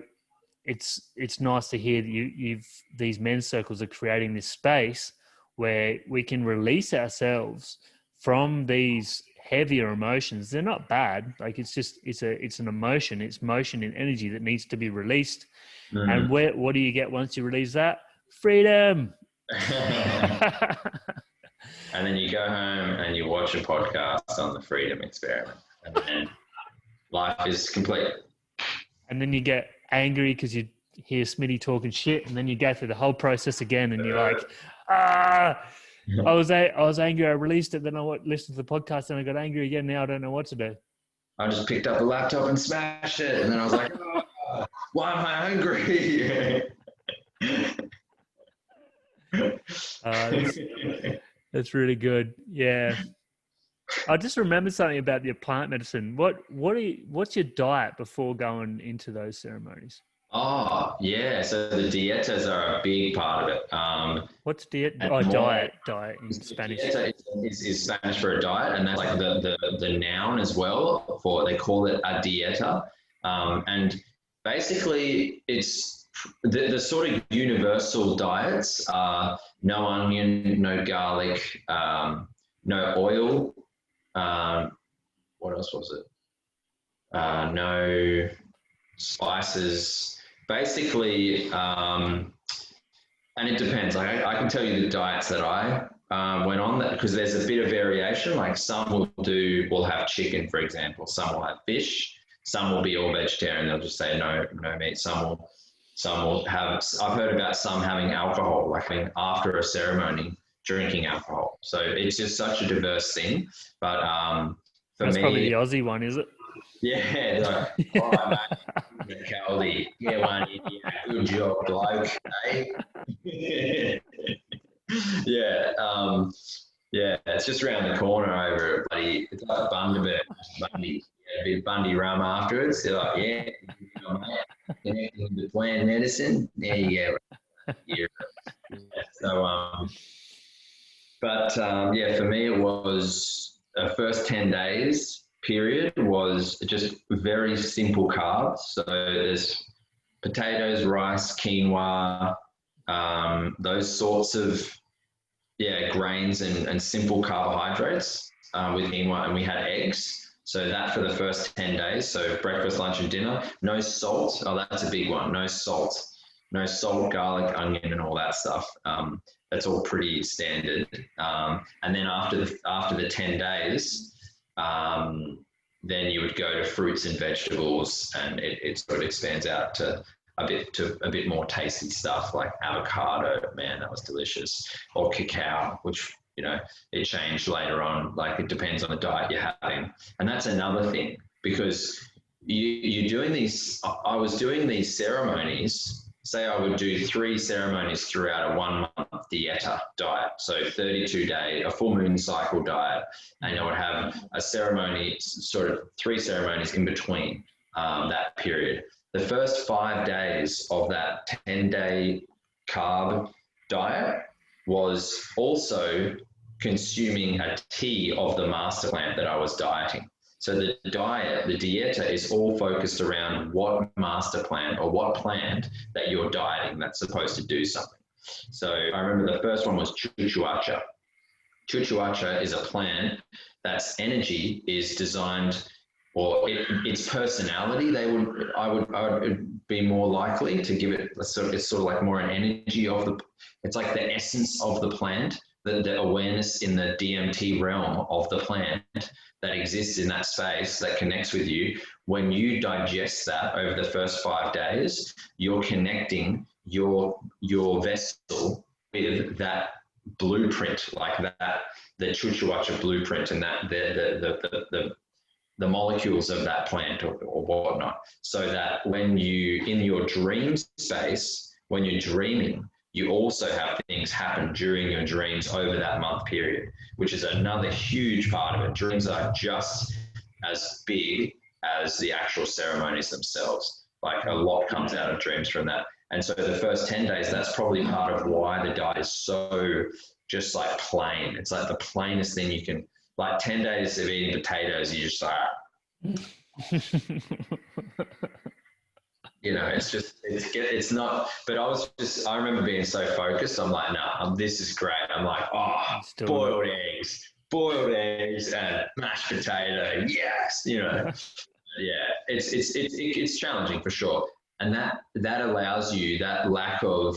it's nice to hear that these men's circles are creating this space where we can release ourselves from these heavier emotions. They're not bad. Like, it's an emotion. It's motion and energy that needs to be released. And what do you get once you release that? Freedom. And then you go home and you watch a podcast on the freedom experiment, and then life is complete. And then you get angry because you hear Smiddy talking shit, and then you go through the whole process again, and you're like, I was angry, I released it, then I listened to the podcast, and I got angry again. Now I don't know what to do. I just picked up the laptop and smashed it, and then I was like, why am I angry? That's really good. Yeah. I just remembered something about your plant medicine. What's your diet before going into those ceremonies? Oh, yeah. So the dietas are a big part of it. What's diet? Diet in Spanish. Dieta is Spanish for a diet, and that's like the noun as well. They call it a dieta, and basically it's the sort of universal diets are no onion, no garlic, no oil. What else was it? No spices. Basically, and it depends. Like, I can tell you the diets that I went on, that because there's a bit of variation. Like, some will have chicken, for example. Some will have fish. Some will be all vegetarian. They'll just say no meat. Some will have. I've heard about some having alcohol, like after a ceremony, drinking alcohol. So it's just such a diverse thing. But for that's me, probably the Aussie one, is it? Yeah, like, all right, mate, Caldy, get one in here. Good job, bloke. Eh? Yeah. Yeah, it's just around the corner over at Buddy. It's like a Bundaberg, Bundy. Yeah, a bit of Bundy rum afterwards. They're like, yeah, mate. Connecting with the plant medicine. There you go. Yeah. So, yeah, for me, it was first 10 days period was just very simple carbs. So there's potatoes, rice, quinoa, those sorts of grains and simple carbohydrates with quinoa, and we had eggs. So that for the first 10 days. So breakfast, lunch, and dinner. No salt. Oh, that's a big one. No salt. No salt, garlic, onion, and all that stuff. That's all pretty standard. And then after the 10 days, then you would go to fruits and vegetables, and it sort of expands out to a bit more tasty stuff like avocado. Man, that was delicious. Or cacao, which, you know, it changed later on. Like, it depends on the diet you're having. And that's another thing, because you're doing these, I was doing these ceremonies. Say I would do 3 ceremonies throughout a 1 month dieta diet. So 32-day, a full moon cycle diet. And I would have a ceremony, sort of 3 ceremonies in between that period. The first 5 days of that 10-day carb diet was also consuming a tea of the master plant that I was dieting. So the diet, the dieta, is all focused around what master plant or what plant that you're dieting that's supposed to do something. So I remember the first one was chuchuacha. Chuchuacha is a plant that's energy is designed, or its personality, I would be more likely to give it it's sort of like more an energy of it's like the essence of the plant, the awareness in the DMT realm of the plant that exists in that space that connects with you. When you digest that over the first 5 days, you're connecting your vessel with that blueprint, like that, the chuchuacha blueprint, and that the molecules of that plant or whatnot, so that when you, in your dream space, when you're dreaming, you also have things happen during your dreams over that month period, which is another huge part of it. Dreams are just as big as the actual ceremonies themselves. Like, a lot comes out of dreams from that. And so the first 10 days, that's probably part of why the diet is so just like plain. It's like the plainest thing you can, like 10 days of eating potatoes, you just like, you know, it's not, but I remember being so focused. I'm like, no, this is great. I'm like, boiled eggs and mashed potato. Yes. You know, yeah, it's challenging for sure. And that allows you, that lack of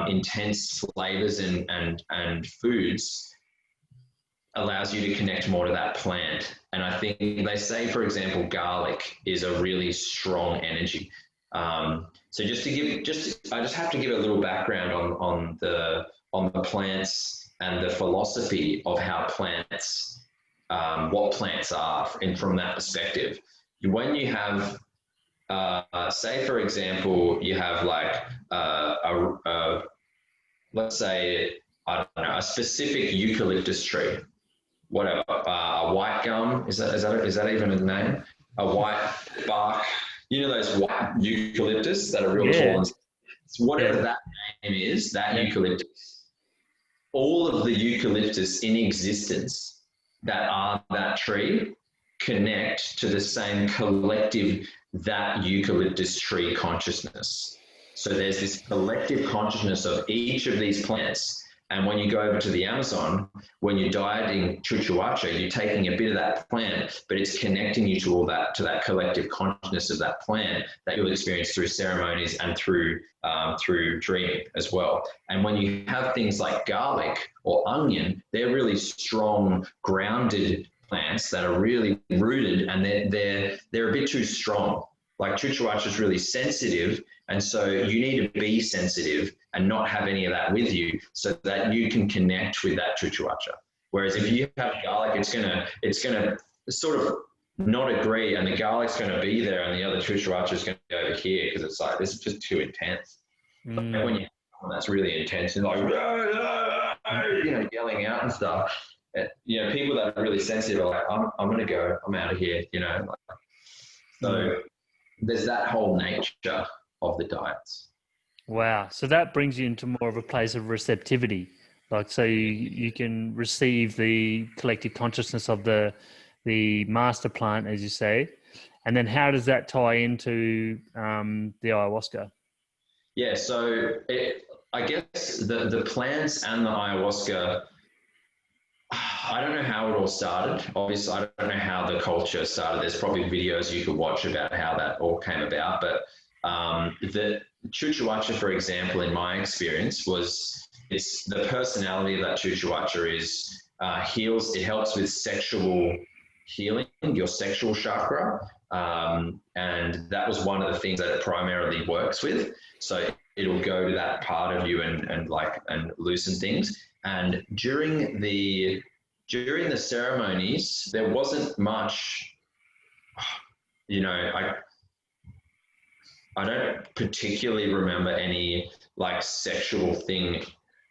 intense flavors and foods allows you to connect more to that plant. And I think they say, for example, garlic is a really strong energy. So I just have to give a little background on the plants and the philosophy of how plants, what plants are, and from that perspective, when you have, say for example, you have like let's say, I don't know, a specific eucalyptus tree, whatever, a white gum, is that even a name? A white bark. You know those white eucalyptus that are real tall? So whatever that name is, that eucalyptus, all of the eucalyptus in existence that are that tree connect to the same collective, that eucalyptus tree consciousness. So there's this collective consciousness of each of these plants. And when you go over to the Amazon, when you're dieting chuchuacha, you're taking a bit of that plant, but it's connecting you to all that, to that collective consciousness of that plant that you'll experience through ceremonies and through dreaming as well. And when you have things like garlic or onion, they're really strong, grounded plants that are really rooted, and they're a bit too strong. Like chuchuacha is really sensitive, and so you need to be sensitive and not have any of that with you, so that you can connect with that chuchuacha. Whereas if you have garlic, it's gonna sort of not agree, and the garlic's going to be there, and the other chuchuacha is going to be over here because it's like this is just too intense. Like when you that's really intense and like yelling out and stuff. People that are really sensitive are like, I'm going to go, I'm out of here. So there's that whole nature of the diets. Wow. So that brings you into more of a place of receptivity. Like, so you can receive the collective consciousness of the master plant, as you say. And then how does that tie into the ayahuasca? Yeah. So I guess the plants and the ayahuasca, I don't know how it all started. Obviously, I don't know how the culture started. There's probably videos you could watch about how that all came about. But the chuchuacha, for example, in my experience, it's the personality of that chuchuacha is heals. It helps with sexual healing, your sexual chakra, and that was one of the things that it primarily works with. So it'll go to that part of you and loosen things. And during the ceremonies, there wasn't much, I don't particularly remember any like sexual thing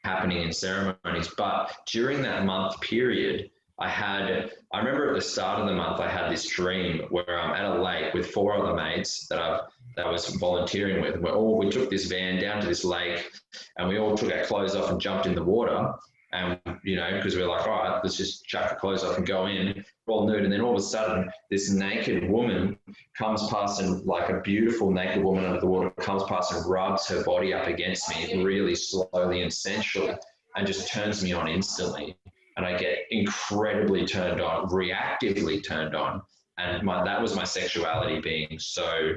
happening in ceremonies, but during that month period, I remember at the start of the month, I had this dream where I'm at a lake with 4 other mates that I was volunteering with. We took this van down to this lake and we all took our clothes off and jumped in the water. And, because we were like, all right, let's just chuck the clothes off and go in, all nude. And then all of a sudden, this naked woman comes past, and like a beautiful naked woman under the water comes past and rubs her body up against me really slowly and sensually and just turns me on instantly. And I get incredibly turned on, reactively turned on. And that was my sexuality being so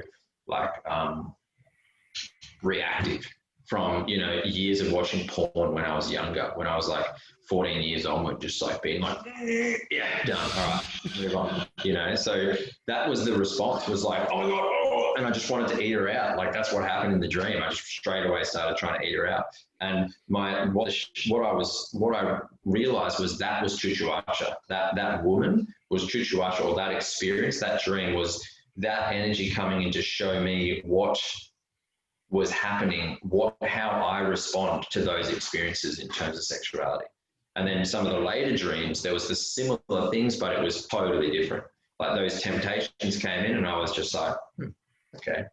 like reactive from, years of watching porn when I was younger, when I was like 14 years onward, just like being like, yeah, done. All right, move on, So that was the response, was like, oh my God, oh, and I just wanted to eat her out. Like that's what happened in the dream. I just straight away started trying to eat her out. And what I realized was that was chuchuacha. That woman was chuchuacha, or that experience, that dream was that energy coming in to show me what was happening, how I respond to those experiences in terms of sexuality. And then some of the later dreams, there was the similar things, but it was totally different. Like those temptations came in and I was just like, okay,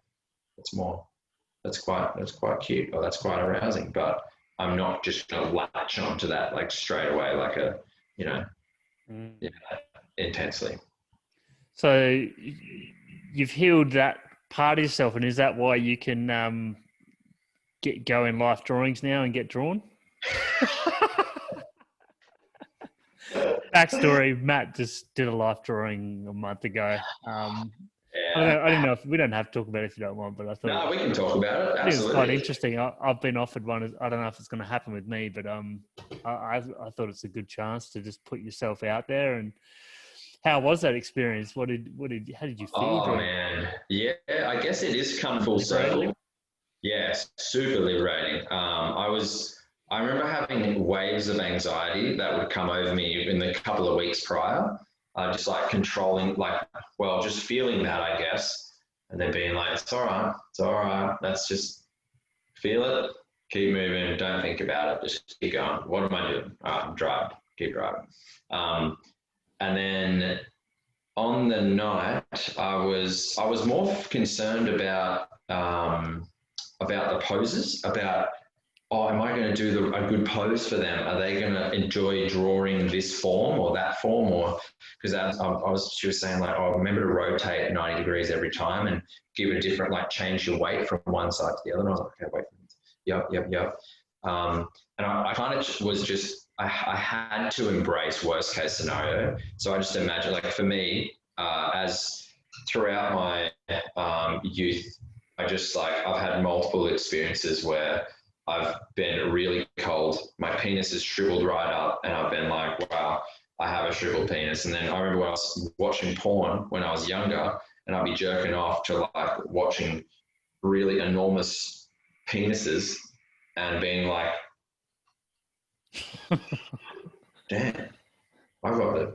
that's quite cute, or that's quite arousing, but I'm not just going to latch onto that like straight away, like intensely. So you've healed that part of yourself, and is that why you can go in life drawings now and get drawn? Backstory: Matt just did a life drawing a month ago. I don't know if we don't have to talk about it if you don't want, but I thought no, we can talk about it. Absolutely. It was quite interesting. I've been offered one. I don't know if it's going to happen with me, but I thought it's a good chance to just put yourself out there. And how was that experience? How did you feel? Oh man, yeah, I guess it is come full circle. Yes, super liberating. I remember having waves of anxiety that would come over me in the couple of weeks prior, just like controlling, just feeling that, I guess, and then being like, it's all right, let's just feel it, keep moving, don't think about it, just keep going. What am I doing? I'm driving, keep driving. And then on the night, I was more concerned about the poses, about, am I going to do a good pose for them? Are they going to enjoy drawing this form or that form? Or because she was saying like, remember to rotate 90 degrees every time and give a different, change your weight from one side to the other. And I was like, okay, wait. Yep. And I kind of was just, I had to embrace worst case scenario. So I just imagine, for me, as throughout my youth, I've had multiple experiences where I've been really cold. My penis is shriveled right up and I've been like, wow, I have a shriveled penis. And then I remember when I was watching porn when I was younger, and I'd be jerking off to watching really enormous penises and being like, damn, I got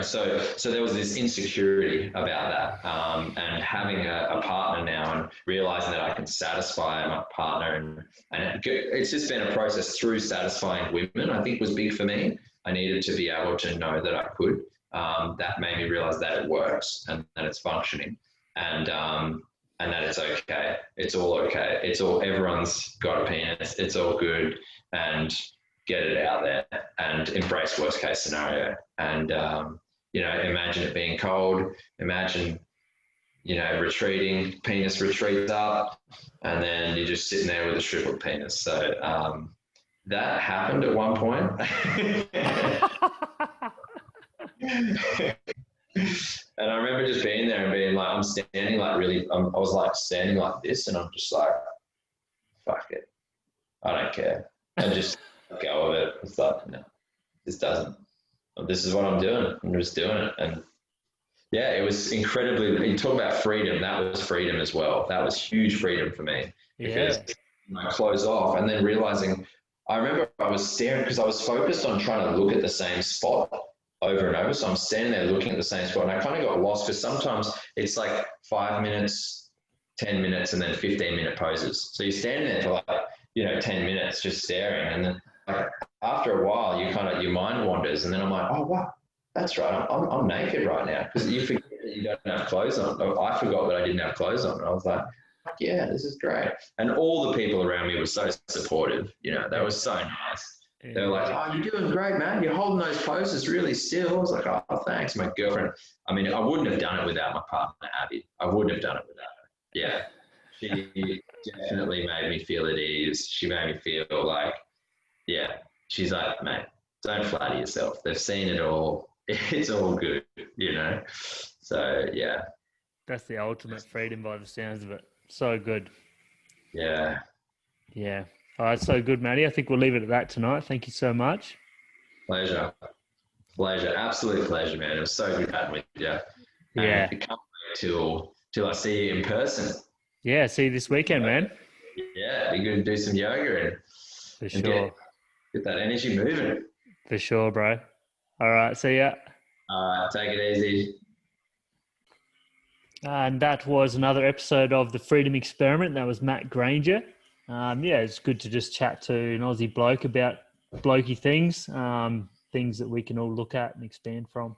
So there was this insecurity about that, and having a partner now and realizing that I can satisfy my partner, and it's just been a process through satisfying women, I think, was big for me. I needed to be able to know that I could. That made me realize that it works and that it's functioning, and that it's okay. It's all okay. Everyone's got a penis. It's all good, and get it out there and embrace worst case scenario. And, imagine it being cold, imagine, retreating, penis retreats up, and then you're just sitting there with a shriveled penis. So that happened at one point. And I remember just being there and being like, I'm standing like I was like standing like this, and I'm just like, fuck it. I don't care. And just go of it. It's like, no, this is what I'm doing. I'm just doing it. And yeah, it was incredibly, you talk about freedom, that was freedom as well. That was huge freedom for me, because I closed off, and then realizing, I remember I was staring because I was focused on trying to look at the same spot over and over. So I'm standing there looking at the same spot, and I kind of got lost because sometimes it's like 5 minutes, 10 minutes, and then 15-minute poses. So you're standing there for like, 10 minutes just staring, and then like after a while, your mind wanders, and then I'm like, oh wow, that's right, I'm naked right now, because you forget that you don't have clothes on. I forgot that I didn't have clothes on, and I was like, yeah, this is great. And all the people around me were so supportive. They were so nice. They were like, oh, you're doing great, man. You're holding those poses really still. I was like, oh, thanks. My girlfriend, I mean, I wouldn't have done it without my partner, Abby. I wouldn't have done it without her. Yeah. She definitely made me feel at ease. She made me feel like, yeah, she's like, mate, don't flatter yourself. They've seen it all. It's all good, So, yeah. That's the ultimate freedom by the sounds of it. So good. Yeah. Yeah. All right, so good, Matty. I think we'll leave it at that tonight. Thank you so much. Pleasure. Absolute pleasure, man. It was so good chatting with you. Yeah. And can't wait till I see you in person. Yeah, see you this weekend, man. Yeah, be good to do some yoga and get that energy moving. For sure, bro. All right, see ya. All right, take it easy. And that was another episode of the Freedom Experiment. That was Matt Grainger. It's good to just chat to an Aussie bloke about blokey things, things that we can all look at and expand from.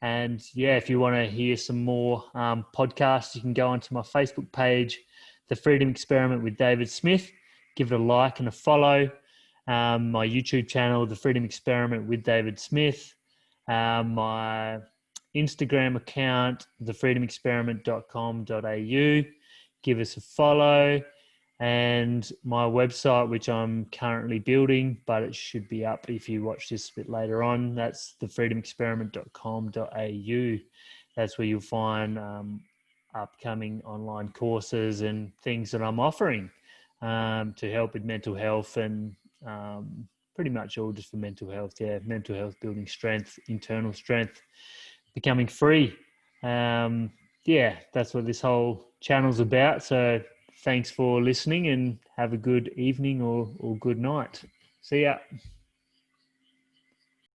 And yeah, if you want to hear some more podcasts, you can go onto my Facebook page, The Freedom Experiment with David Smith. Give it a like and a follow. My YouTube channel, The Freedom Experiment with David Smith. My Instagram account, thefreedomexperiment.com.au. Give us a follow. And my website, which I'm currently building, but it should be up if you watch this a bit later on. That's thefreedomexperiment.com.au. That's where you'll find upcoming online courses and things that I'm offering to help with mental health and pretty much all just for mental health. Yeah, mental health, building strength, internal strength, becoming free. That's what this whole channel's about. So thanks for listening and have a good evening or good night. See ya.